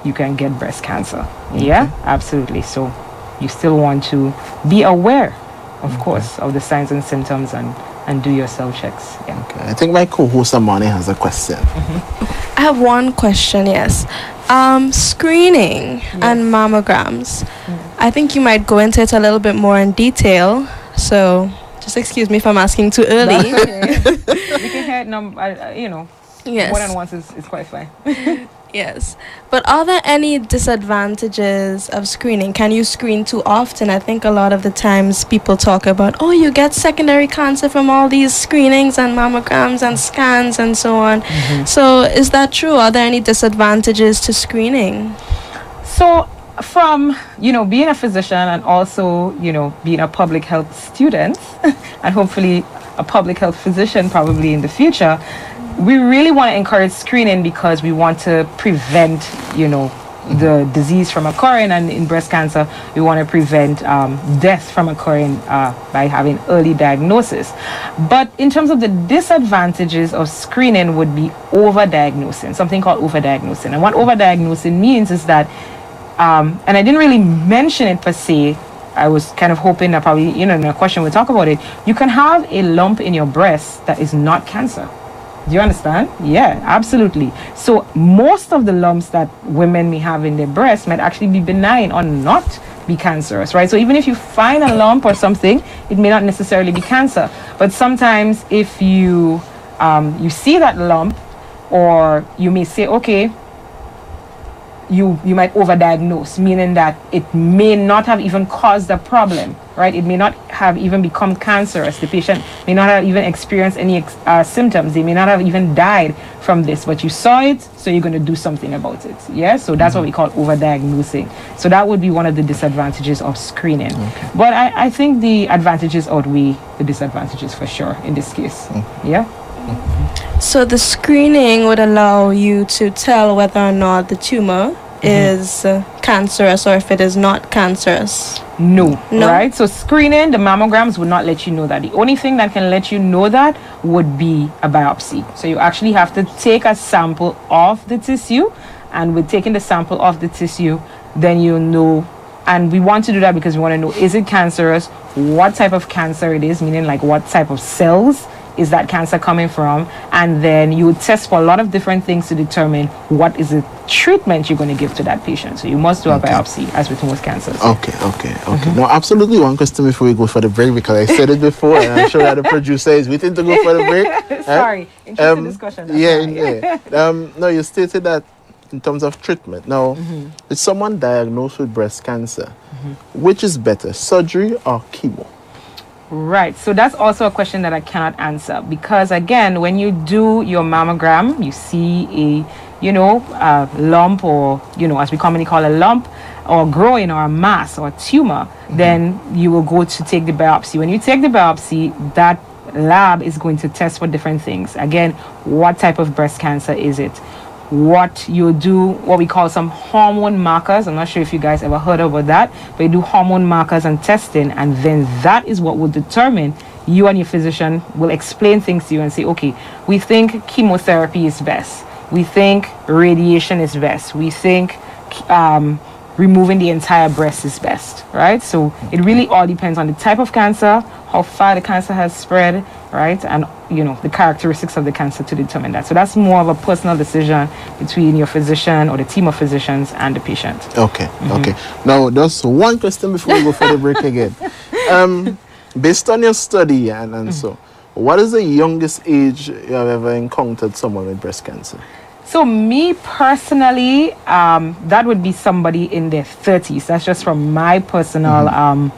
you can get breast cancer. Yeah, absolutely. So you still want to be aware, of course, of the signs and symptoms and do your self checks. Yeah. Okay. I think my co-host Amani has a question. I have one question, yes. Screening and mammograms. I think you might go into it a little bit more in detail. So just excuse me if I'm asking too early. We can hear Yes. more than once is quite fine. Yes. But are there any disadvantages of screening? Can you screen too often? I think a lot of the times people talk about, oh, you get secondary cancer from all these screenings and mammograms and scans and so on. So is that true? Are there any disadvantages to screening? So from, being a physician and also, being a public health student and hopefully a public health physician probably in the future, we really want to encourage screening because we want to prevent, the disease from occurring. And in breast cancer, we want to prevent death from occurring by having early diagnosis. But in terms of the disadvantages of screening would be overdiagnosing, something called overdiagnosing. And what overdiagnosing means is that, and I didn't really mention it per se, I was kind of hoping that probably, in a question we'll talk about it. You can have a lump in your breast that is not cancer. Do you understand? Yeah, absolutely. So most of the lumps that women may have in their breast might actually be benign or not be cancerous, right? So even if you find a lump or something, it may not necessarily be cancer. But sometimes if you you see that lump, or you may say, okay, you might overdiagnose, meaning that it may not have even caused a problem, right? It may not have even become cancerous. The patient may not have even experienced any symptoms. They may not have even died from this, but you saw it, so you're going to do something about it. Yeah, so that's what we call overdiagnosing. So that would be one of the disadvantages of screening. Okay. But I think the advantages outweigh the disadvantages for sure in this case. Yeah. So the screening would allow you to tell whether or not the tumor is cancerous or if it is not cancerous. No, right? So screening, the mammograms would not let you know that. The only thing that can let you know that would be a biopsy. So you actually have to take a sample of the tissue, and with taking the sample of the tissue, then you know. And we want to do that because we want to know, is it cancerous? What type of cancer it is, meaning like what type of cells is that cancer coming from? And then you would test for a lot of different things to determine what is the treatment you're going to give to that patient. So you must do a biopsy, as with most cancers. Okay. No, absolutely one question before we go for the break, because I said it before and I'm sure that the producer is waiting to go for the break. Sorry, interesting discussion. No, you stated that in terms of treatment. Now, is someone diagnosed with breast cancer, which is better, surgery or chemo? Right. So that's also a question that I cannot answer because, again, when you do your mammogram, you see a lump, or, as we commonly call a lump, or growing, or a mass, or a tumor, then you will go to take the biopsy. When you take the biopsy, that lab is going to test for different things. Again, what type of breast cancer is it? What you do, what we call some hormone markers. I'm not sure if you guys ever heard about that, but you do hormone markers and testing, and then that is what will determine. You and your physician will explain things to you and say, okay, we think chemotherapy is best. We think radiation is best. We think removing the entire breast is best, right? So it really all depends on the type of cancer, how far the cancer has spread, right? And, the characteristics of the cancer to determine that. So that's more of a personal decision between your physician or the team of physicians and the patient. Okay. Now, just one question before we go for the break again. Based on your study and so, what is the youngest age you have ever encountered someone with breast cancer? So me personally, that would be somebody in their 30s. That's just from my personal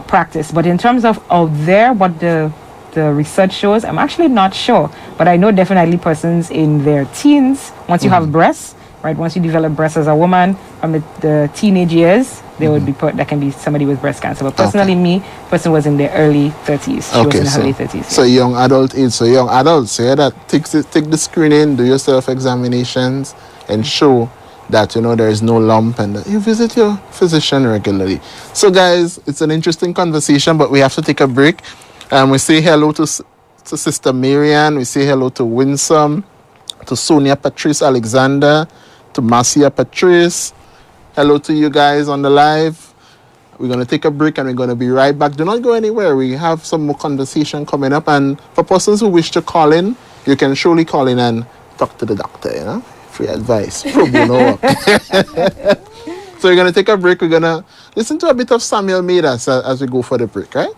practice. But in terms of out there, what the research shows, I'm actually not sure. But I know definitely persons in their teens, once you have breasts, right? Once you develop breasts as a woman from the teenage years, there would be that can be somebody with breast cancer. But personally, person was in their early 30s. She was in her early 30s. So young adult age. So young adults, so that take the screening, do your self-examinations, and show that there is no lump, and you visit your physician regularly. So guys, it's an interesting conversation, but we have to take a break. We say hello to Sister Marian. We say hello to Winsome, to Sonia Patrice Alexander, to Marcia Patrice. Hello to you guys on the live. We're going to take a break and we're going to be right back. Do not go anywhere. We have some more conversation coming up. And for persons who wish to call in, you can surely call in and talk to the doctor, you know? Free advice. Pro bono. So we're going to take a break. We're going to listen to a bit of Samuel Midas as we go for the break, right?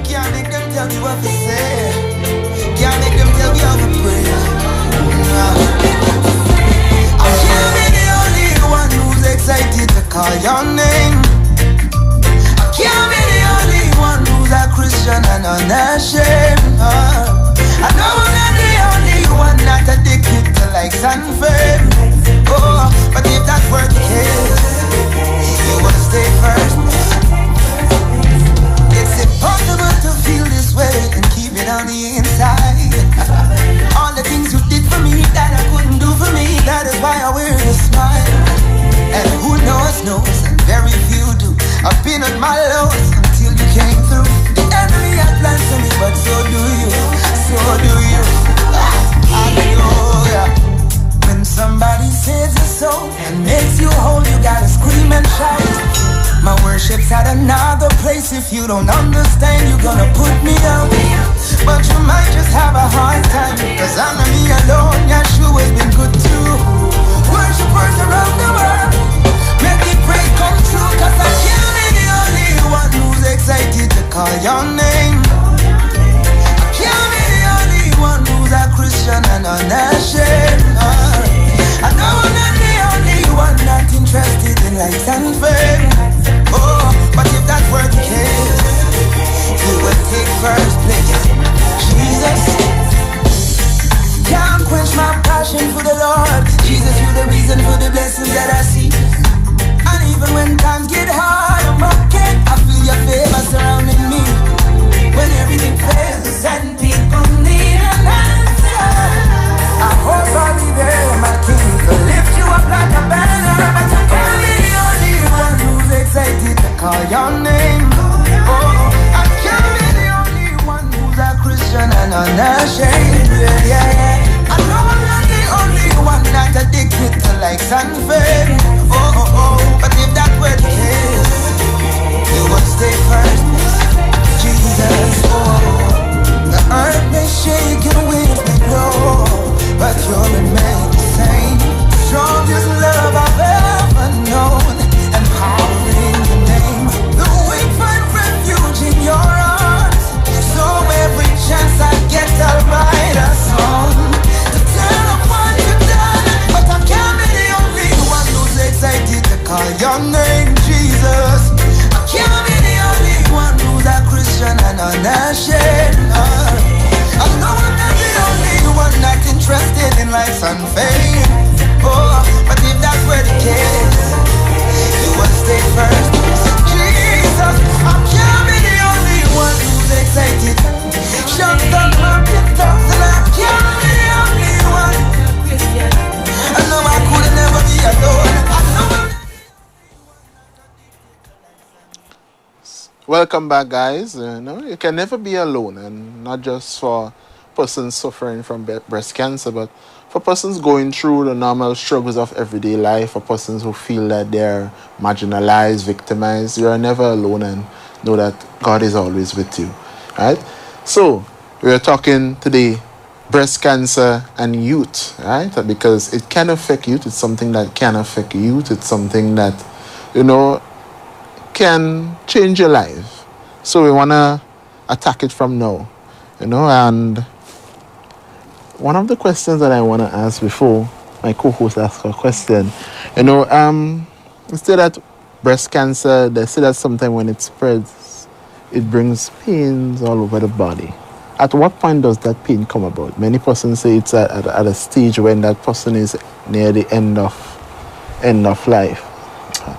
Can't make them tell me what to say. Can't make them tell me how to pray. I can't be the only one who's excited to call your name. I can't be the only one who's a Christian and unashamed. I know I'm not the only one not addicted to likes and fame. Oh, but if that were the case, you would stay first. It's impossible to feel this way and keep it on the inside. All the things you did for me that I couldn't do for me, that is why I wear a smile. And who knows, and very few do. I've been on my lows until you came through. The enemy had plans for me, but so do you, so do you. Hallelujah. When somebody saves your soul and makes you whole, you gotta scream and shout. My worship's at another place. If you don't understand, you're gonna put me out. But you might just have a hard time, cause I'm not me alone. Yeshua's been good too. Worshipers around the world, make the praise come true. Cause I can't be the only one who's excited to call your name. I can't be the only one who's a Christian and unashamed. I know I'm not the only one not interested in lights and fame. Oh, but if that were the case, you would take first place. Jesus, can't quench my passion for the Lord. Jesus, you're the reason for the blessings that I see. And even when times get hard, I'm okay. I feel your favor surrounding me. When everything fails and people need an answer, I hope I'll be there, my King, to lift you up like a banner. But you can't be the only one who's excited to call your name. Oh, I can't be the only one who's a Christian and unashamed. Yeah. I know I'm not the only one not addicted to likes and fame. Oh, but if that were the case, you would stay first. Jesus, the earth may shake and winds may blow, but you'll remain the same. Strongest love I've ever known, and power in your name. The weak find refuge in your arms. So every chance I get, I'll write a song to tell of what you've done. But I can't be the only one who's excited to call your name, Jesus. I can't be the only one who's a Christian and unashamed. I know I'm not the only one not interested in life and fame. Oh, but if that were the case, you would stay first. Jesus, I can't be the only one who's excited. Shut down mountain tops, and I can't be the only one. I know I could never be alone. I know Welcome back, guys. You can never be alone, and not just for persons suffering from breast cancer, but for persons going through the normal struggles of everyday life, for persons who feel that they're marginalized, victimized. You are never alone, and know that God is always with you. Right? So we're talking today breast cancer and youth, right? Because it can affect youth. It's something that can affect youth. It's something that, can change your life. So we want to attack it from now, and one of the questions that I want to ask before my co-host asks a question, instead that breast cancer, they say that sometimes when it spreads, it brings pains all over the body. At what point does that pain come about? Many persons say it's at a stage when that person is near the end of life.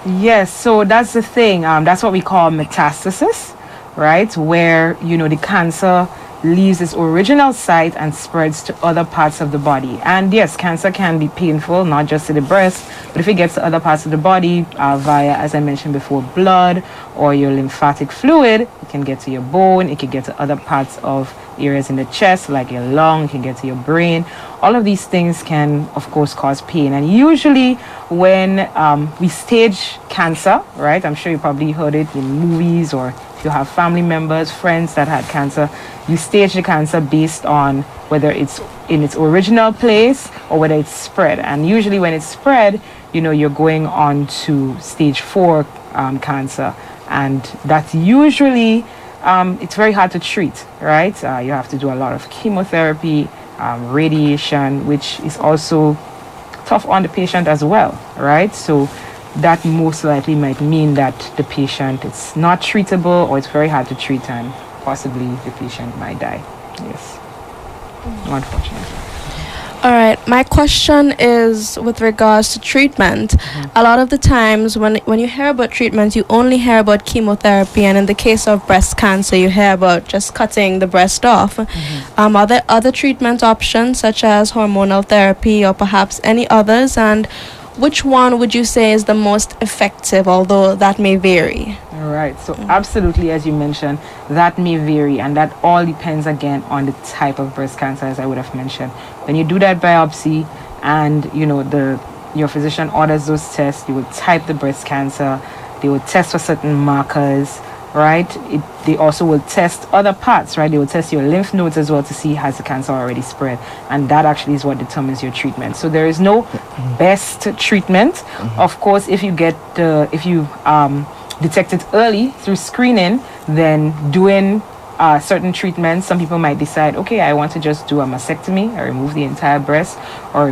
Yes, so that's the thing. That's what we call metastasis, right? Where, the cancer leaves its original site and spreads to other parts of the body. And yes, cancer can be painful, not just to the breast, but if it gets to other parts of the body via, as I mentioned before, blood or your lymphatic fluid, it can get to your bone, it can get to other parts of areas in the chest, like your lung, it can get to your brain. All of these things can, of course, cause pain. And usually when we stage cancer, right, I'm sure you probably heard it in movies, or if you have family members, friends that had cancer, you stage the cancer based on whether it's in its original place or whether it's spread. And usually when it's spread, you know, you're going on to stage 4 cancer. And that's usually, it's very hard to treat, right? You have to do a lot of chemotherapy, radiation, which is also tough on the patient as well, right? So that most likely might mean that the patient, it's not treatable, or it's very hard to treat, and possibly the patient might die. Yes, unfortunately. All right, my question is with regards to treatment. A lot of the times when you hear about treatment, you only hear about chemotherapy, and in the case of breast cancer, you hear about just cutting the breast off. Are there other treatment options such as hormonal therapy or perhaps any others, and which one would you say is the most effective, although that may vary? All right, so absolutely, as you mentioned, that may vary, and that all depends again on the type of breast cancer, as I would have mentioned. When you do that biopsy and you know your physician orders those tests, you will type the breast cancer, they will test for certain markers, right? They also will test other parts, right? They will test your lymph nodes as well to see has the cancer already spread, and that actually is what determines your treatment. So there is no best treatment. Of course, if you detect it early through screening, then doing certain treatments, some people might decide, okay, I want to just do a mastectomy, I remove the entire breast, or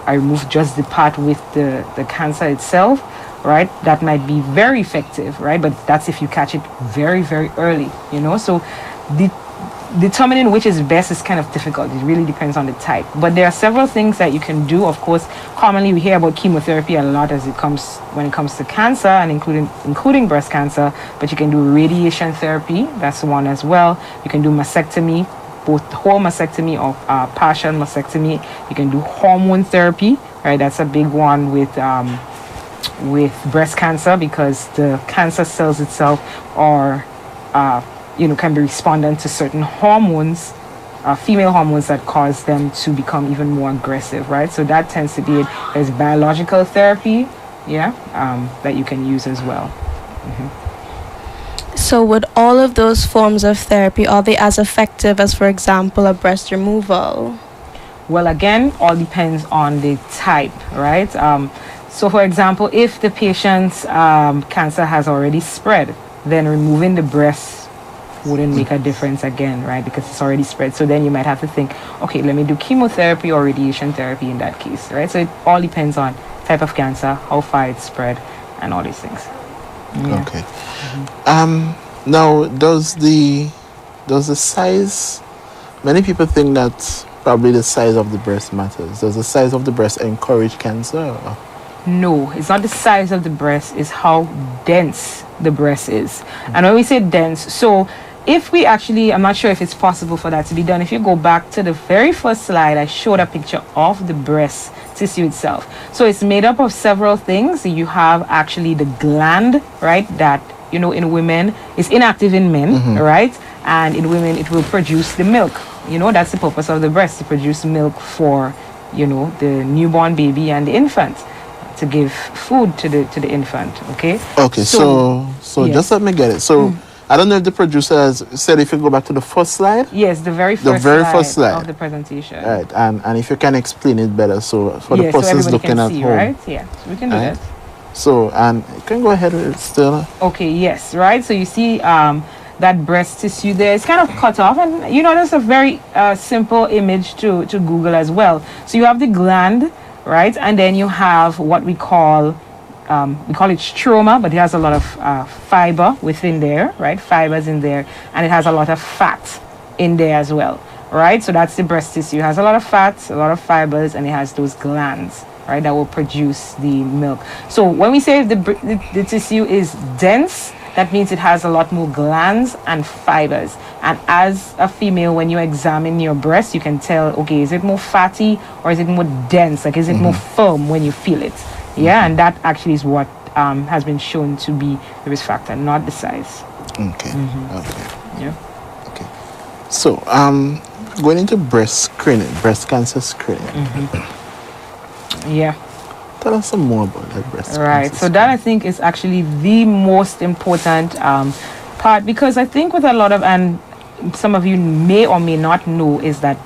I remove just the part with the cancer itself, right? That might be very effective, right? But that's if you catch it very, very early, you know? So determining which is best is kind of difficult. It really depends on the type. But there are several things that you can do. Of course, commonly we hear about chemotherapy a lot when it comes to cancer, and including breast cancer, but you can do radiation therapy. That's one as well. You can do mastectomy, both whole mastectomy or partial mastectomy. You can do hormone therapy, right? That's a big one with breast cancer, because the cancer cells itself are can be respondent to certain hormones, female hormones, that cause them to become even more aggressive, right? So that tends to be it. There's biological therapy, that you can use as well. So would all of those forms of therapy, are they as effective as, for example, a breast removal? Well, again, all depends on the type, right? So for example, if the patient's cancer has already spread, then removing the breast wouldn't make a difference again, right? Because it's already spread. So then you might have to think, okay, let me do chemotherapy or radiation therapy in that case, right? So it all depends on type of cancer, how far it's spread, and all these things. Yeah. Okay. Now, does the size, many people think that probably the size of the breast matters. Does the size of the breast encourage cancer? Or? No, it's not the size of the breast, it's how dense the breast is. And when we say dense, so if we actually, I'm not sure if it's possible for that to be done. If you go back to the very first slide, I showed a picture of the breast tissue itself. So it's made up of several things. You have actually the gland, right, that, you know, in women is inactive in men, right? And in women, it will produce the milk. You know, that's the purpose of the breast, to produce milk for, you know, the newborn baby and the infant, to give food to the infant. Okay, so yeah. Just let me get it. So I don't know if the producer has said, if you go back to the first slide. Yes, the very first slide of the presentation. Right, and if you can explain it better, so for the persons looking at home. Right? Yeah, so we can do that. So, and you can go ahead with it still. Okay, yes, right. So you see that breast tissue there, it's kind of cut off, and you know, that's a very simple image to Google as well. So you have the gland, right, and then you have what we call it stroma, but it has a lot of fiber within there, right? Fibers in there, and it has a lot of fat in there as well, right? So that's the breast tissue. It has a lot of fats, a lot of fibers, and it has those glands, right, that will produce the milk. So when we say the tissue is dense, that means it has a lot more glands and fibers. And as a female, when you examine your breast, you can tell, okay, is it more fatty or is it more dense? Like, is it more firm when you feel it? Yeah, and that actually is what has been shown to be the risk factor, not the size. Okay. Okay. Yeah. Okay. So, going into breast screening, breast cancer screening. Yeah. Tell us some more about that breast Right. cancer So that I think is actually the most important part, because I think with a lot of, and some of you may or may not know, is that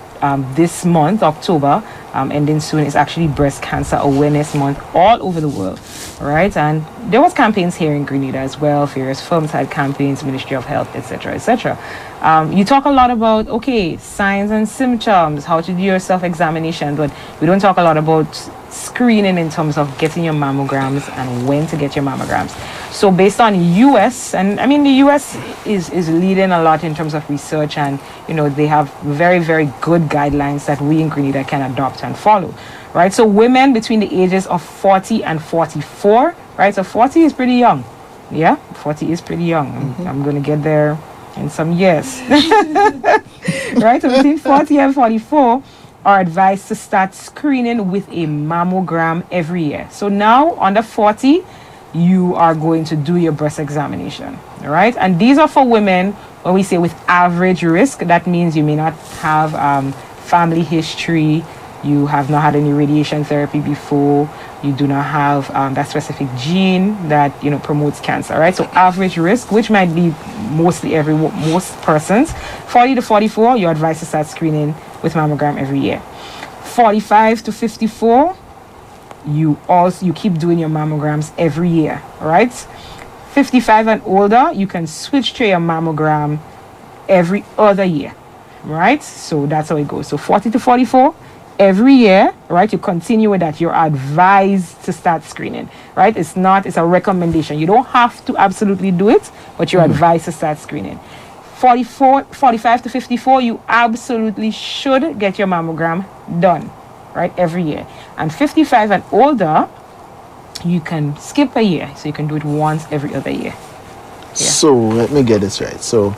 this month, October, ending soon, is actually Breast Cancer Awareness Month all over the world, right? And there was campaigns here in Grenada as well. Various firms had campaigns, Ministry of Health, etc., etc. You talk a lot about, okay, signs and symptoms, how to do your self-examination, but we don't talk a lot about screening in terms of getting your mammograms and when to get your mammograms. So based on US, and I mean the US is leading a lot in terms of research, and you know they have very, very good guidelines that we in Grenada can adopt and follow, right? So women between the ages of 40 and 44, right? So 40 is pretty young. Yeah, 40 is pretty young. I'm going to get there in some years. Right? So between 40 and 44 are advised to start screening with a mammogram every year. So now under 40, you are going to do your breast examination, all right? And these are for women. When we say with average risk, that means you may not have family history, you have not had any radiation therapy before, you do not have that specific gene that promotes cancer, right? So average risk, which might be mostly most persons, 40 to 44, you're advised to start screening with mammogram every year. 45 to 54, you keep doing your mammograms every year, right? 55 and older, you can switch to your mammogram every other year, right? So that's how it goes. So 40 to 44 every year, right? You continue with that. You're advised to start screening, right? It's a recommendation. You don't have to absolutely do it, but you're advised to start screening. 45 to 54, you absolutely should get your mammogram done, right? Every year. And 55 and older, you can skip a year. So you can do it once every other year. Yeah. So let me get this right. So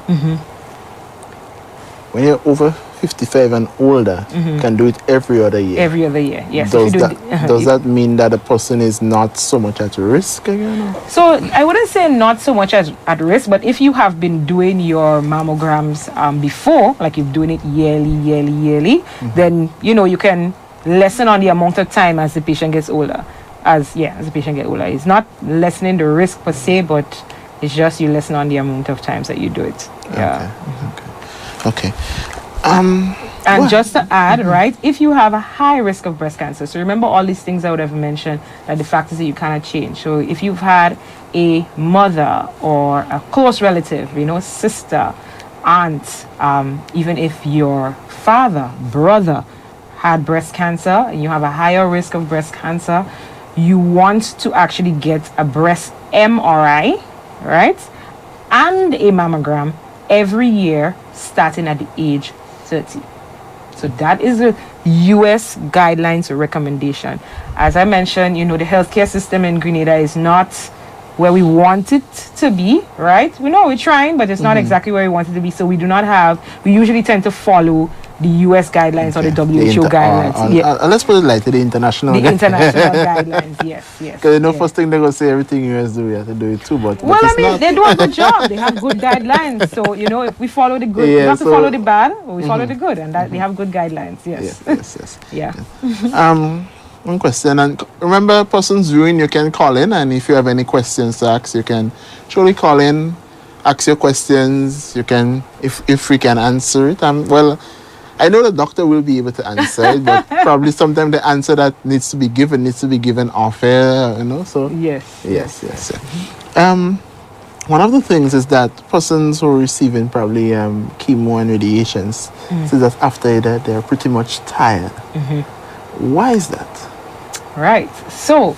when you're over 55 and older, you can do it every other year. Every other year, yes. Does that mean that the person is not so much at risk again? So I wouldn't say not so much at risk, but if you have been doing your mammograms before, like you're doing it yearly, then you can lessen on the amount of time as the patient gets older. As the patient gets older, it's not lessening the risk per se, but it's just you lessen on the amount of times that you do it. Yeah. Okay. And just to add, right, if you have a high risk of breast cancer, so remember all these things I would have mentioned, that the factors that you cannot change. So if you've had a mother or a close relative, sister, aunt, even if your father, brother had breast cancer and you have a higher risk of breast cancer, you want to actually get a breast MRI, right, and a mammogram every year starting at the age 30. So that is a US guidelines recommendation. As I mentioned, the healthcare system in Grenada is not where we want it to be, right? We know we're trying, but it's not exactly where we want it to be. So we usually tend to follow the US guidelines or the WHO guidelines. Let's put it like the international guidelines, yes. Because first thing they're going to say, everything US do, we have to do it too. But they do a good job. They have good guidelines. So, if we follow the good, we have to follow the bad, or we follow the good. And that they have good guidelines, yes. Yeah. One question, and remember, persons viewing, you can call in, and if you have any questions to ask, you can surely call in, ask your questions. You can, if we can answer it. I know the doctor will be able to answer it, but probably sometimes the answer that needs to be given off air, So yes. One of the things is that persons who are receiving probably chemo and radiations, so that after that they're pretty much tired. Why is that? Right. So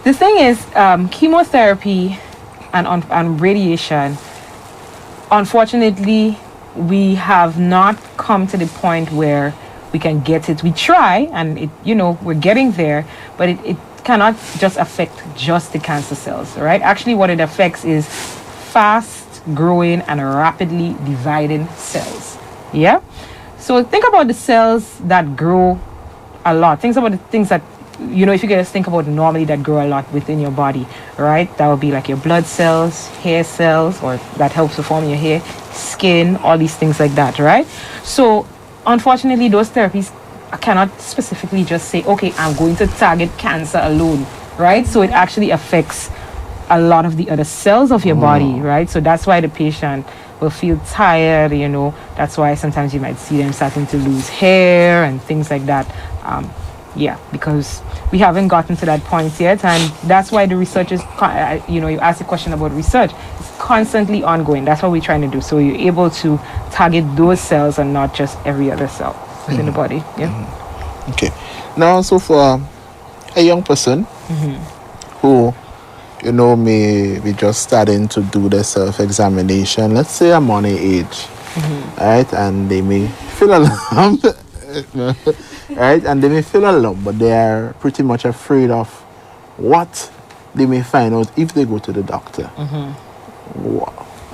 the thing is, chemotherapy and radiation, unfortunately, we have not come to the point where we can get it. We try, and we're getting there, but it cannot just affect just the cancer cells, right? Actually, what it affects is fast growing and rapidly dividing cells. Yeah? So think about the cells that grow a lot. Think about the things that, if you guys think about normally that grow a lot within your body, right? That would be like your blood cells, hair cells, or that helps to form your hair, skin, all these things like that, right? So unfortunately, those therapies cannot specifically just say, okay, I'm going to target cancer alone, right? So it actually affects a lot of the other cells of your body, right? So that's why the patient will feel tired, That's why sometimes you might see them starting to lose hair and things like that. Because we haven't gotten to that point yet, and that's why the research is, you asked a question about research. It's constantly ongoing. That's what we're trying to do. So you're able to target those cells and not just every other cell within the body. Yeah. Okay. Now, so for a young person who, may be just starting to do their self-examination, let's say I'm on a age, right, and they may feel a lump, right, and they may feel a lump, but they are pretty much afraid of what they may find out if they go to the doctor.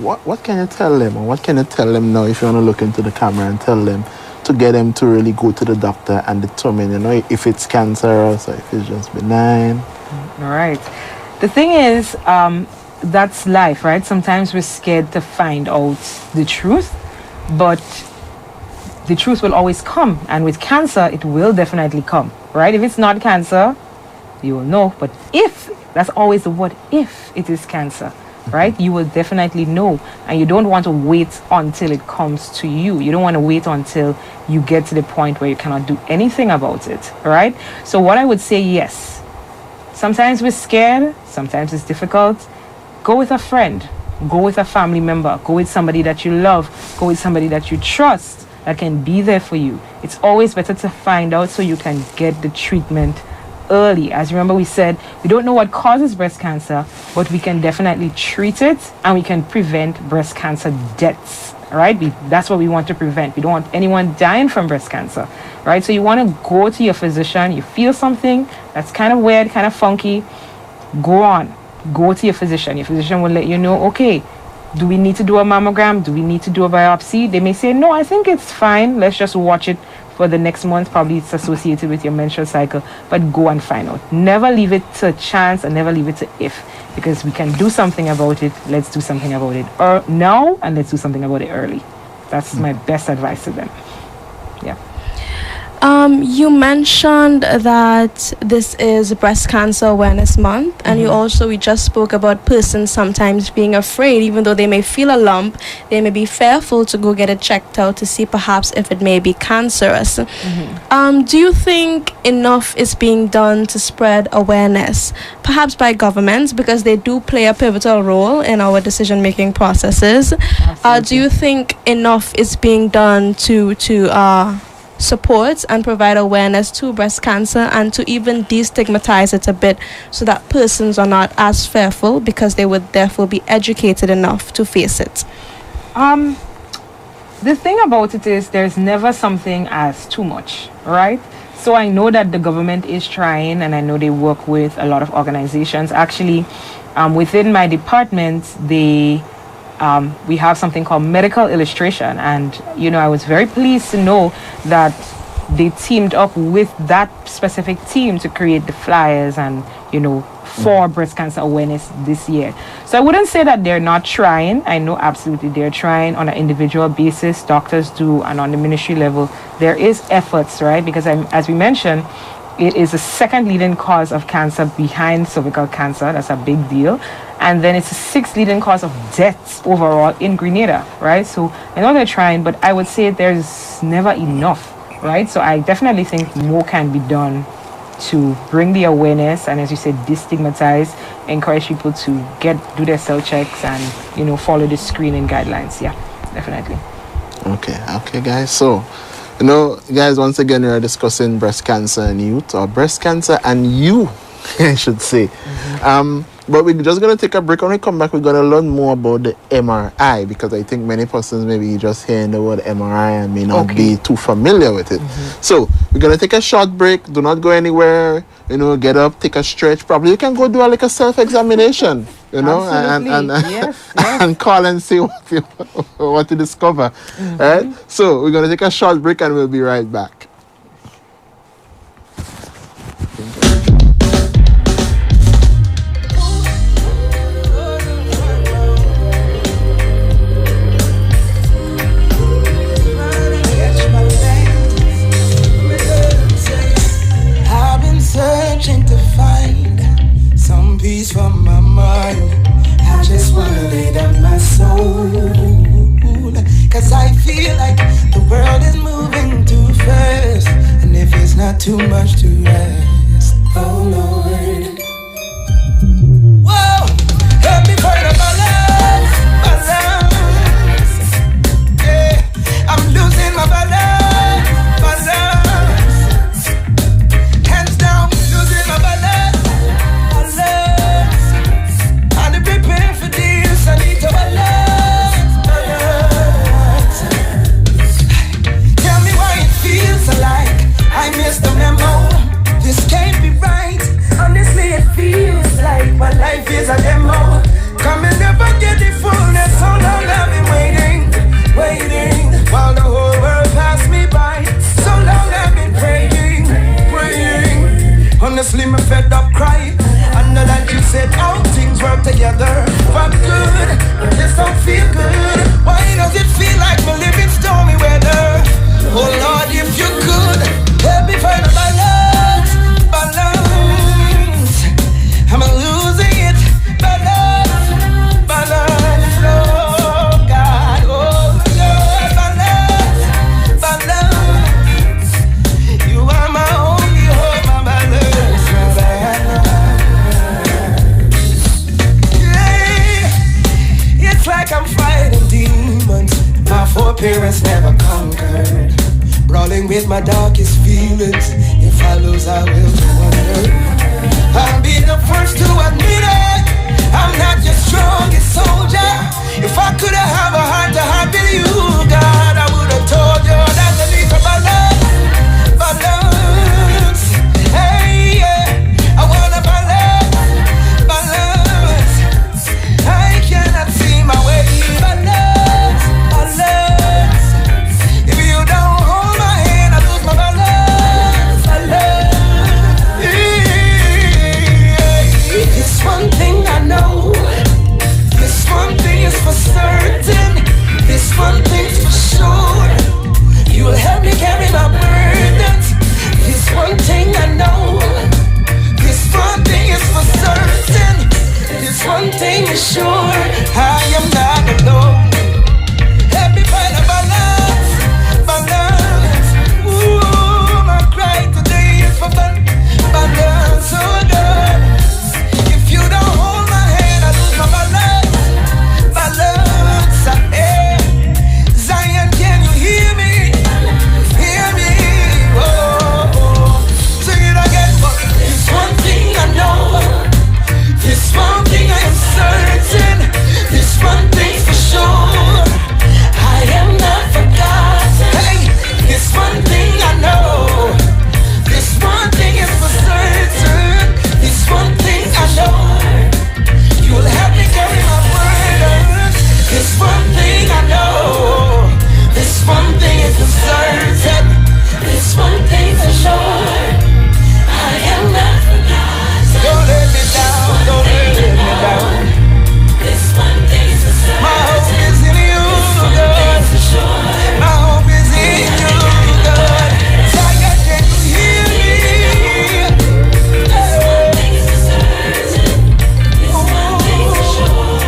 What can you tell them, or what can you tell them now if you want to look into the camera and tell them to get them to really go to the doctor and determine, if it's cancerous or if it's just benign? All right. The thing is, that's life, right? Sometimes we're scared to find out the truth, but the truth will always come. And with cancer, it will definitely come, right? If it's not cancer, you will know. But if, that's always the word, if it is cancer, right? You will definitely know. And you don't want to wait until it comes to you. You don't want to wait until you get to the point where you cannot do anything about it, right? So what I would say, yes. Sometimes we're scared, sometimes it's difficult. Go with a friend, go with a family member, go with somebody that you love, go with somebody that you trust, that can be there for you. It's always better to find out so you can get the treatment early. As you remember, we said we don't know what causes breast cancer, but we can definitely treat it and we can prevent breast cancer deaths. Right? That's what we want to prevent. We don't want anyone dying from breast cancer, right? So you want to go to your physician. You feel something that's kind of weird, kind of funky, go to your physician. Your physician will let you know, okay, do we need to do a mammogram? Do we need to do a biopsy? They may say, no, I think it's fine. Let's just watch it for the next month. Probably it's associated with your menstrual cycle, but go and find out. Never leave it to chance and never leave it to if, because we can do something about it. Let's do something about it now, and let's do something about it early. That's my best advice to them. Yeah. You mentioned that this is Breast Cancer Awareness Month, and we just spoke about persons sometimes being afraid, even though they may feel a lump, they may be fearful to go get it checked out to see perhaps if it may be cancerous. Do you think enough is being done to spread awareness, perhaps by governments, because they do play a pivotal role in our decision-making processes? Do you think enough is being done to support and provide awareness to breast cancer and to even destigmatize it a bit so that persons are not as fearful because they would therefore be educated enough to face it? The thing about it is there's never something as too much, right? So I know that the government is trying, and I know they work with a lot of organizations. Actually, within my department, we have something called medical illustration, and I was very pleased to know that they teamed up with that specific team to create the flyers and for breast cancer awareness this year. So I wouldn't say that they're not trying. I know absolutely they're trying on an individual basis. Doctors do, and on the ministry level there is efforts, right? Because as we mentioned, it is the second leading cause of cancer behind cervical cancer. That's a big deal. And then it's the sixth leading cause of deaths overall in Grenada, right? So I know they're trying, but I would say there's never enough, right? So I definitely think more can be done to bring the awareness and, as you said, destigmatize, encourage people to do their cell checks and, follow the screening guidelines. Yeah, definitely. Okay, guys. So, guys, once again, we are discussing breast cancer in youth, or breast cancer and you, I should say. But we're just going to take a break. When we come back, we're going to learn more about the MRI, because I think many persons may be just hearing the word MRI and may not be too familiar with it. So we're going to take a short break. Do not go anywhere. Get up, take a stretch. Probably you can go do a self-examination. you know, and yes. and call and see what you discover. All right. So we're gonna take a short break and we'll be right back. I've been searching to find some peace for my mind. I just wanna lay down my soul, 'cause I feel like the world is moving too fast, and if it's not too much to ask, oh Lord, whoa, help me find a balance, balance, yeah, I'm losing my balance, balance, hands down, losing my balance, balance, and to prepare for this, I need to balance, balance. Tell me why it feels like I missed the memo. This can't be right. Honestly, it feels like my life is a demo. Come and never get the fullness. So long I've been waiting, waiting, while the whole world passed me by. So long I've been praying, praying. Honestly, I'm fed up crying. I know that you said all things work together for good, but this don't feel good. Why does it feel like we're living stormy weather? Oh Lord, if you could help me find a balance, balance. I'm losing it, balance, balance. Oh God, oh Lord, balance, balance. You are my only hope, my balance, my balance. Yeah, it's like I'm fighting demons my foreparents never conquered. Brawling with my darkest feelings. If I lose, I will wonder. I'll be the first to admit it. I'm not your strongest soldier. If I could have a heart to heart with you, God, I would have told you that the need for balance, balance. Hey, yeah, I wanna balance, balance. I cannot see my way, balance, balance. If you don't hold my hand, I lose my balance, balance. This one thing I know, this one thing is for certain, this one thing's for sure. You'll help me carry my burdens. This one thing I know, this one thing is for certain, this one thing is sure. I am not alone. Help me find a balance, balance. Ooh, my cry today is for balance, oh God. If you don't hold my hand, I lose my balance, balance. Zion, can you hear me? Hear me? Oh, sing it again. This one thing I know, this one thing I am certain, this one thing's for sure. I am not forgotten. Hey, this one thing I know, this one thing is for certain, this one thing I know. You'll help me carry my burdens. This one thing I know, this one thing is for certain, this one thing for sure. I am not forgotten. Don't let me down, don't let me down. This one thing is for certain. My hope is in you, God. My hope is in you, God. Zion, can you hear me? This one thing is for certain. This one thing for sure.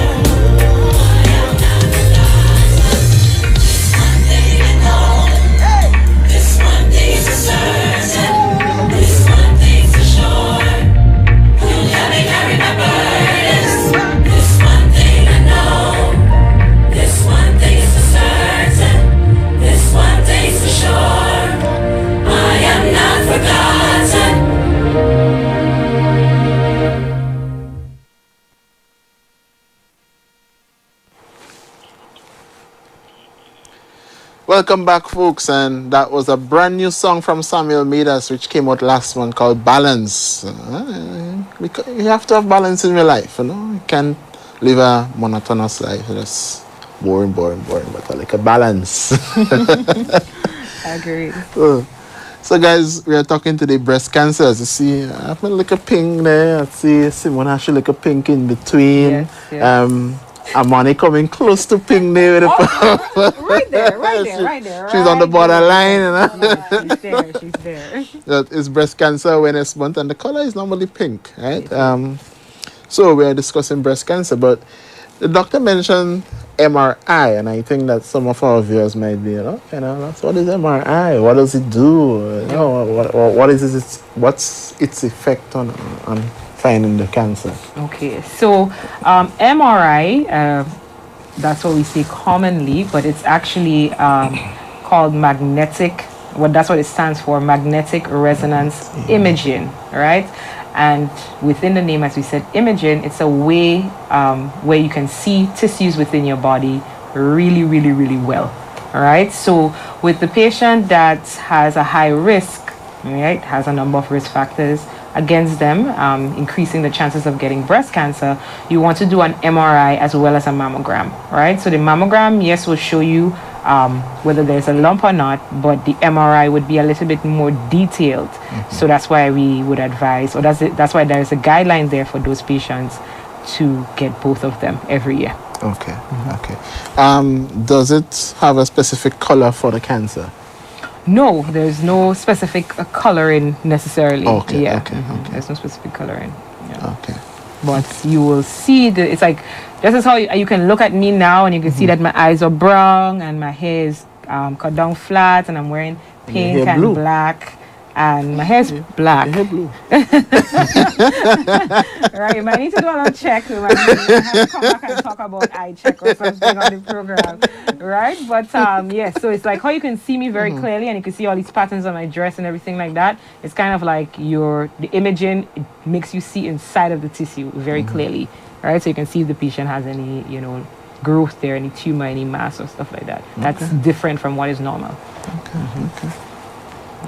I am not forgotten. This one thing I know. This one thing is for certain. This one thing for sure. You'll help me carry my burdens. This one thing I know. This one thing's for certain. This one thing's for sure. I am not forgotten. Welcome back, folks, and that was a brand new song from Samuel Midas, which came out last month, called Balance. You have to have balance in your life, you know. You can't live a monotonous life. Just boring, but I like a balance. I agree. So guys, we are talking today breast cancer. As you see, I have a little pink there. I see Simone has a little pink in between. Yes. Amani coming close to pink there. With right there. She's on the borderline. Yeah, she's there. That is Breast Cancer Awareness Month, and the color is normally pink, right? So we are discussing breast cancer, but the doctor mentioned MRI, and I think that some of our viewers might be, that's what is MRI? What does it do? What is it? What's its effect on finding the cancer? Okay, so MRI, that's what we say commonly, but it's actually called magnetic. That's what it stands for, magnetic resonance imaging, right? And within the name, as we said, imaging, it's a way where you can see tissues within your body really, really, really well. All right. So with the patient that has a high risk, right, has a number of risk factors against them, increasing the chances of getting breast cancer, you want to do an MRI as well as a mammogram, right? So the mammogram, yes, will show you whether there's a lump or not, but the MRI would be a little bit more detailed. So that's why we would advise, or that's why there's a guideline there for those patients to get both of them every year. Okay. Does it have a specific color for the cancer? No, there's no specific coloring necessarily. Okay. There's no specific coloring. Yeah. Okay. But you will see it's like, this is how you can look at me now, and you can see that my eyes are brown and my hair is cut down flat, and I'm wearing pink and blue. Black, and my hair is black. Your hair blue. Right, you might need to do a little check. You might have to come back and talk about eye check or something on the program, right? But yes, so it's like how you can see me very clearly, and you can see all these patterns on my dress and everything like that. It's kind of like the imaging, it makes you see inside of the tissue very clearly, right? So you can see if the patient has any, growth there, any tumor, any mass or stuff like that. That's different from what is normal.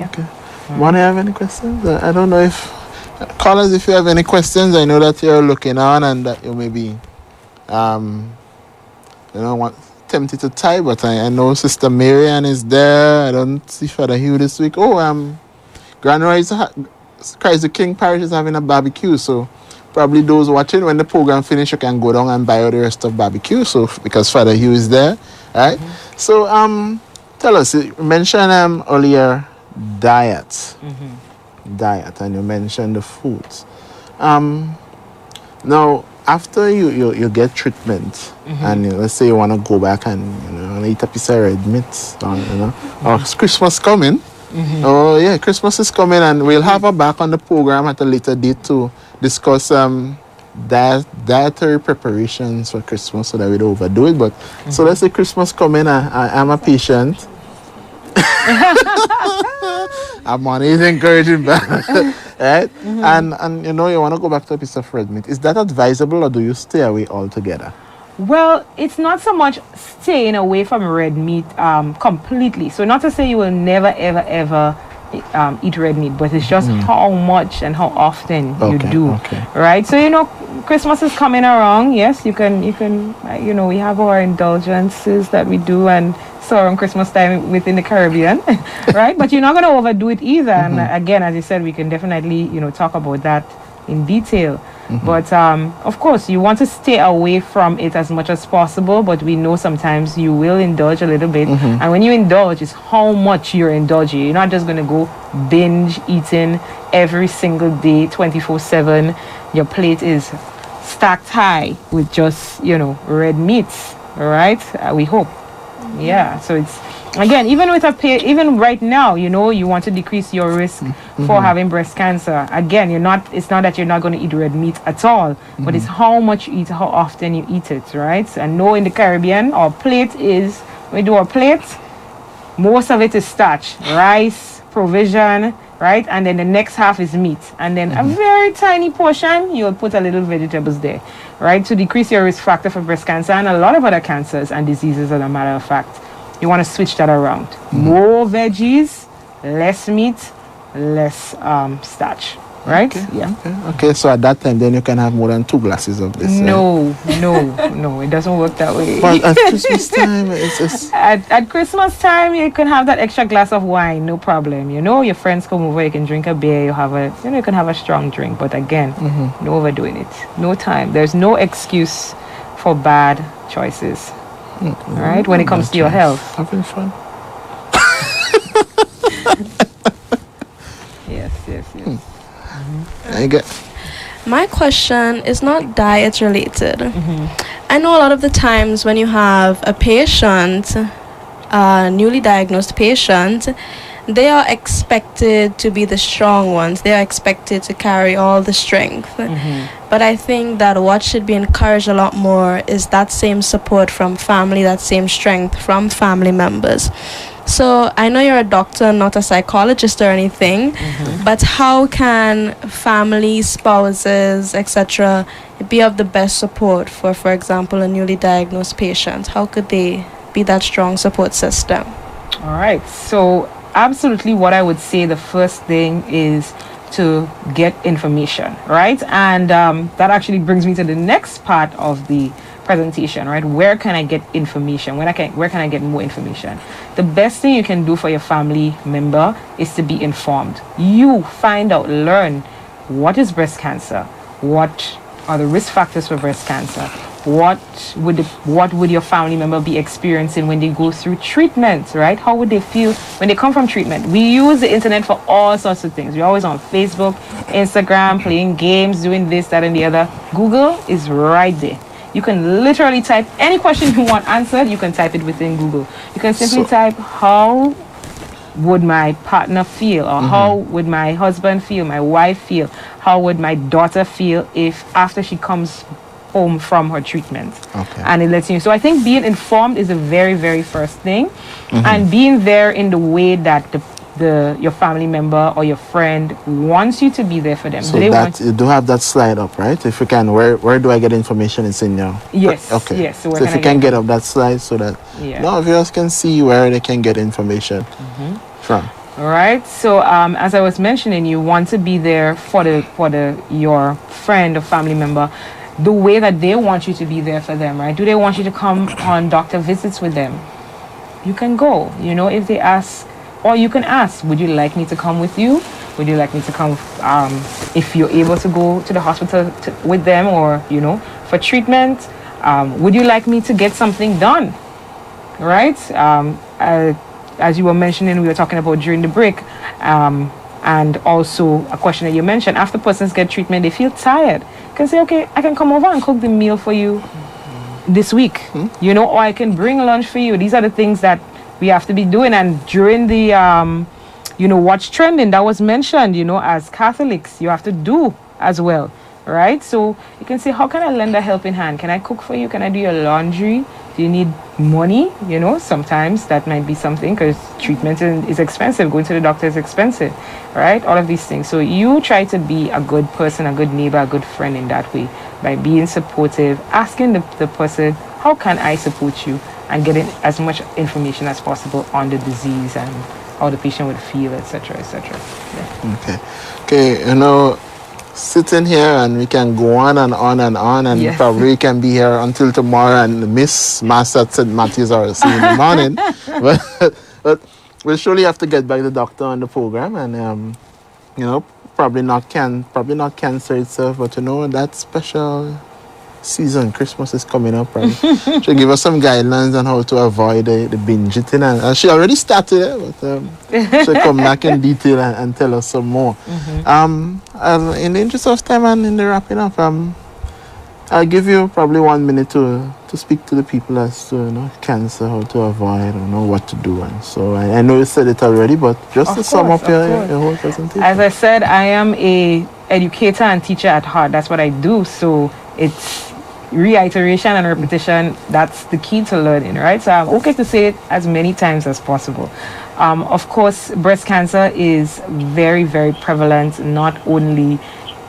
Okay. Want to have any questions? I don't know if callers, if you have any questions, I know that you're looking on and that you may be tempted to type, but I know Sister Marian is there. I don't see Father Hugh this week. Grand Rise Christ the King Parish is having a barbecue, so probably those watching, when the program finishes, you can go down and buy all the rest of barbecue, so because Father Hugh is there, right? So tell us, you mentioned earlier diet, and you mentioned the foods. Now after you get treatment, and let's say you want to go back and eat a piece of red meat, or Christmas coming. Oh yeah, Christmas is coming, and we'll have her back on the program at a later date to discuss dietary preparations for Christmas, so that we don't overdo it. But so let's say Christmas coming, I'm a patient. I'm on is encouraging back, right? And you want to go back to a piece of red meat. Is that advisable, or do you stay away altogether? Well, it's not so much staying away from red meat completely. So not to say you will never, ever eat red meat, but it's just how much and how often you do, right? So, Christmas is coming around. Yes, you can, we have our indulgences that we do, and so around Christmas time within the Caribbean, right? But you're not going to overdo it either. And again, as you said, we can definitely, talk about that in detail. But of course, you want to stay away from it as much as possible, but we know sometimes you will indulge a little bit. And when you indulge, it's how much you're indulging. You're not just going to go binge eating every single day, 24/7. Your plate is stacked high with just, red meats, all right? We hope. Yeah, so it's, again, even right now, you want to decrease your risk for having breast cancer. Again, it's not that you're not going to eat red meat at all, but it's how much you eat, how often you eat it, right? And know in the Caribbean, our plate is, when we do our plate, most of it is starch, rice, provision, right? And then the next half is meat. And then a very tiny portion, you'll put a little vegetables there, right? To decrease your risk factor for breast cancer and a lot of other cancers and diseases, as a matter of fact. You want to switch that around. More veggies, less meat, less starch. right? Okay, Yeah. Okay, so at that time, then you can have more than 2 glasses of this. No, it doesn't work that way. But at Christmas time, it's At Christmas time, you can have that extra glass of wine, no problem. You know, your friends come over, you can drink a beer, you can have a strong drink. But again, no overdoing it. No time. There's no excuse for bad choices. Right? When it comes to your health. Having fun. Yes. I get. My question is not diet related. I know a lot of the times when you have a patient, a newly diagnosed patient, they are expected to be the strong ones. They are expected to carry all the strength. But I think that what should be encouraged a lot more is that same support from family, that same strength from family members. So I know you're a doctor, not a psychologist or anything, but how can family, spouses, etc., be of the best support for example, a newly diagnosed patient? How could they be that strong support system? All right. So absolutely what I would say the first thing is to get information, right? And that actually brings me to the next part of the presentation, right? Where can I get information? Where can I get more information? The best thing you can do for your family member is to be informed. You find out, learn what is breast cancer, what are the risk factors for breast cancer, what would your family member be experiencing when they go through treatment, right? How would they feel when they come from treatment? We use the internet for all sorts of things. We're always on Facebook, Instagram, playing games, doing this, that, and the other. Google is right there. You can literally type any question you want answered. You can type it within Google. You can simply type, how would my partner feel, or how would my husband feel, my wife feel, how would my daughter feel if after she comes home from her treatment. And it lets you. So I think being informed is the very, very first thing, and being there in the way that your family member or your friend wants you to be there for them. So you do have that slide up, right? If you can, where do I get information? It's in your... Yes. Okay. Yes. So if you can get up that slide so that now viewers can see where they can get information from. All right. So as I was mentioning, you want to be there for your friend or family member the way that they want you to be there for them, right? Do they want you to come on doctor visits with them? You can go. You know, if they ask, or you can ask, would you like me to come with you? Would you like me to come if you're able to go to the hospital with them, or, you know, for treatment? Would you like me to get something done? Right? As you were mentioning, we were talking about during the break, and also a question that you mentioned, after persons get treatment, they feel tired. You can say, okay, I can come over and cook the meal for you this week, you know, or I can bring lunch for you. These are the things that we have to be doing. And during the, you know, what's trending, that was mentioned, you know, as Catholics, you have to do as well, right? So you can say, how can I lend a helping hand? Can I cook for you? Can I do your laundry? Do you need money? You know, sometimes that might be something, because treatment is expensive. Going to the doctor is expensive, right? All of these things. So you try to be a good person, a good neighbor, a good friend in that way, by being supportive, asking the person, how can I support you? And getting as much information as possible on the disease and how the patient would feel, etc., etc. Yeah. Okay, you know, sitting here and we can go on and on and on, and probably can be here until tomorrow and miss Mass at St. Matthew's or see in the morning. but we'll surely have to get back the doctor on the program, and you know, probably not cancer itself, but you know, that special season, Christmas is coming up, right? She'll give us some guidelines on how to avoid the binge eating, and she already started it, but she'll come back in detail and tell us some more. And in the interest of time and in the wrapping up, I'll give you probably 1 minute to speak to the people as to, you know, cancer, how to avoid, or know what to do. And so I know you said it already, but just to sum up your whole presentation. As I said, I am a educator and teacher at heart. That's what I do. So it's reiteration and repetition. That's the key to learning, right? So I'm okay to say it as many times as possible. Of course, breast cancer is very, very prevalent, not only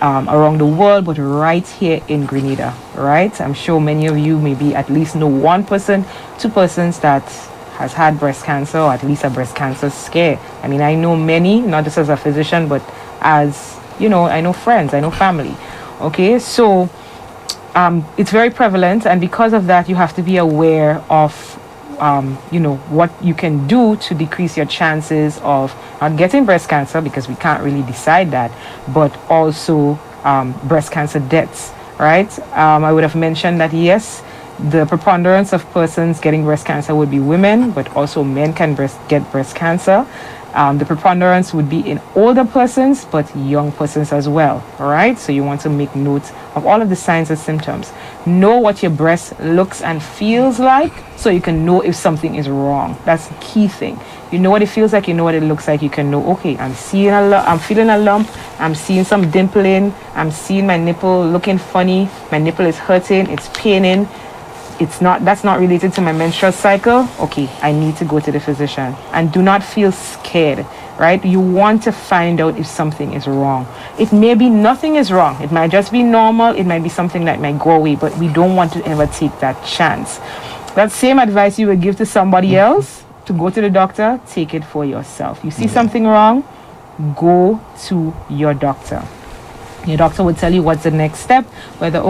around the world, but right here in Grenada, right? I'm sure many of you maybe at least know one person, two persons that has had breast cancer, or at least a breast cancer scare. I mean, I know many, not just as a physician, but as, I know friends, I know family. Okay, so it's very prevalent, and because of that, you have to be aware of what you can do to decrease your chances of not getting breast cancer, because we can't really decide that, but also breast cancer deaths, right? I would have mentioned that, yes, the preponderance of persons getting breast cancer would be women, but also men can get breast cancer. The preponderance would be in older persons, but young persons as well, all right? So you want to make note of all of the signs and symptoms. Know what your breast looks and feels like, so you can know if something is wrong. That's the key thing. You know what it feels like, you know what it looks like, you can know, okay, I'm feeling a lump, I'm seeing some dimpling, I'm seeing my nipple looking funny, my nipple is hurting, it's paining. That's not related to my menstrual cycle. Okay, I need to go to the physician. And do not feel scared, right? You want to find out if something is wrong. It may be nothing is wrong. It might just be normal. It might be something that might go away, but we don't want to ever take that chance. That same advice you would give to somebody else, to go to the doctor, take it for yourself. You see something wrong, go to your doctor. Your doctor would tell you what's the next step, whether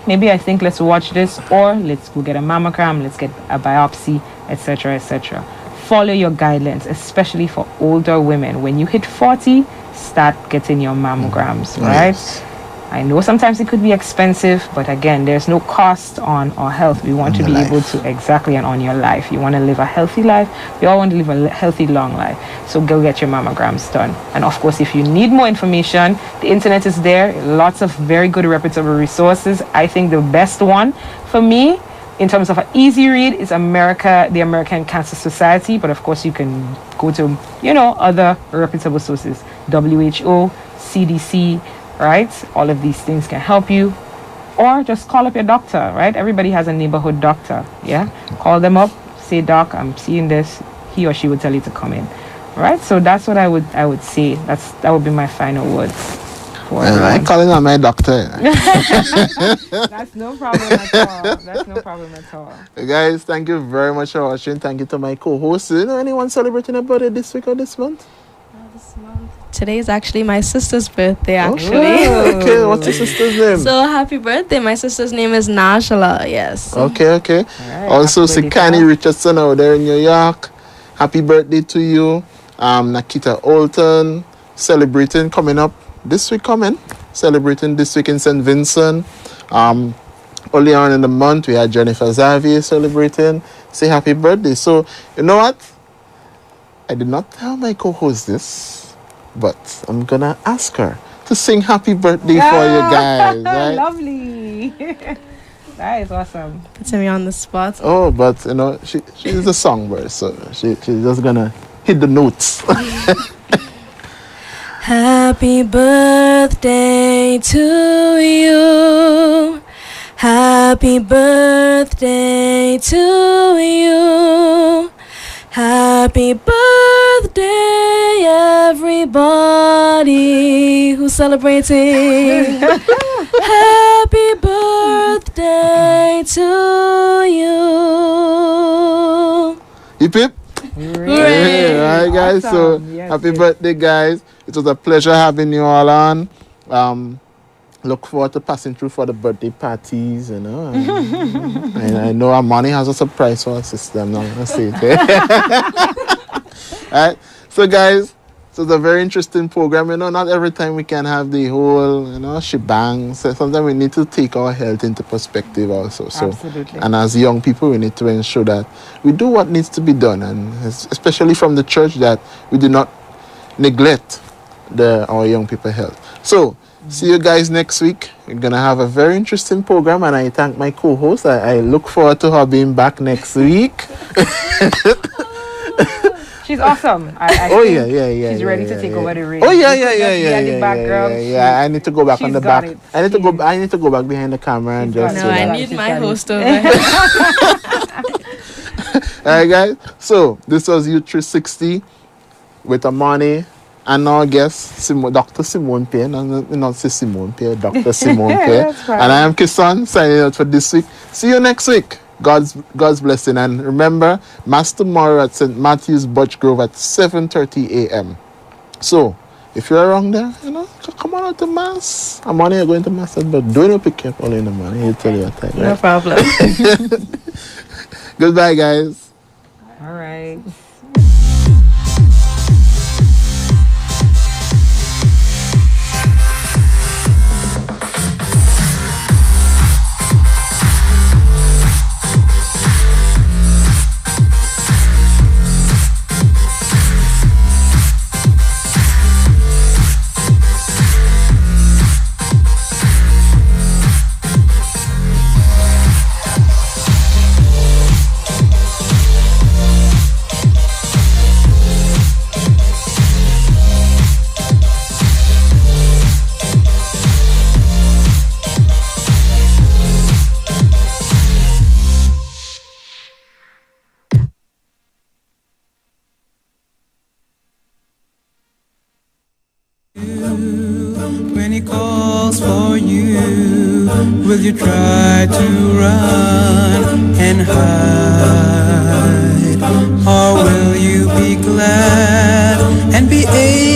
maybe I think let's watch this, or let's go get a mammogram, let's get a biopsy, etc., etc. Follow your guidelines, especially for older women. When you hit 40, start getting your mammograms, right? Yes. I know sometimes it could be expensive, but again, there's no cost on our health. We want to be able to, exactly, and on your life. You want to live a healthy life. We all want to live a healthy, long life. So go get your mammograms done. And of course, if you need more information, the internet is there. Lots of very good, reputable resources. I think the best one for me, in terms of an easy read, is the American Cancer Society. But of course, you can go to, other reputable sources. WHO, CDC, right? All of these things can help you. Or just call up your doctor, right? Everybody has a neighborhood doctor, yeah? Call them up, say, Doc, I'm seeing this. He or she would tell you to come in, right? So that's what I would say. That would be my final words. I'm calling on my doctor. That's no problem at all. Guys, thank you very much for watching. Thank you to my co-host. Anyone celebrating a birthday this week or this month? Today is actually my sister's birthday, actually. Oh, okay, what's your sister's name? So, happy birthday. My sister's name is Najla, yes. Okay. Right, also, Sikani Richardson out there in New York. Happy birthday to you. Nakita Olton, coming up this week celebrating this week in St. Vincent. Early on in the month, we had Jennifer Xavier celebrating. Say happy birthday. So, you know what? I did not tell my co-host this, but I'm gonna ask her to sing happy birthday for you guys, right? Lovely. That is awesome. Putting me on the spot. Oh, but she's a songbird, so she's just gonna hit the notes. Happy birthday to you. Happy birthday to you. Happy birthday, everybody who's celebrating. Happy birthday to you. Hip hip. Hooray. Right, guys. Awesome. So happy birthday, guys. It was a pleasure having you all on. Look forward to passing through for the birthday parties, And I know Amani has a surprise for our sister. I'm not going to say it. All right. So, guys, so it's a very interesting program. Not every time we can have the whole, shebang. So sometimes we need to take our health into perspective also. So, absolutely. And as young people, we need to ensure that we do what needs to be done. And especially from the church, that we do not neglect our young people's health. So, see you guys next week. We're going to have a very interesting program, and I thank my co-host. I look forward to her being back next week. She's awesome. Yeah. She's ready to take over the reins. Oh, yeah. I need to go back on the back. I need to go back behind the camera and just... No, I need my host over. All right, guys. So, this was Youth 360 with Amani. And our guest, Dr. Simone Pierre, not Simone Pierre, Dr. Simone Pierre. And I am Kisan, signing out for this week. See you next week. God's blessing. And remember, Mass tomorrow at St. Matthew's, Butch Grove at 7:30 a.m. So, if you're around there, you know, come on out to mass. I'm on here going to mass, but don't pick up early in the morning. He'll tell you what time. No Right? problem. Goodbye, guys. All right. When he calls for you, will you try to run and hide? Or will you be glad and be able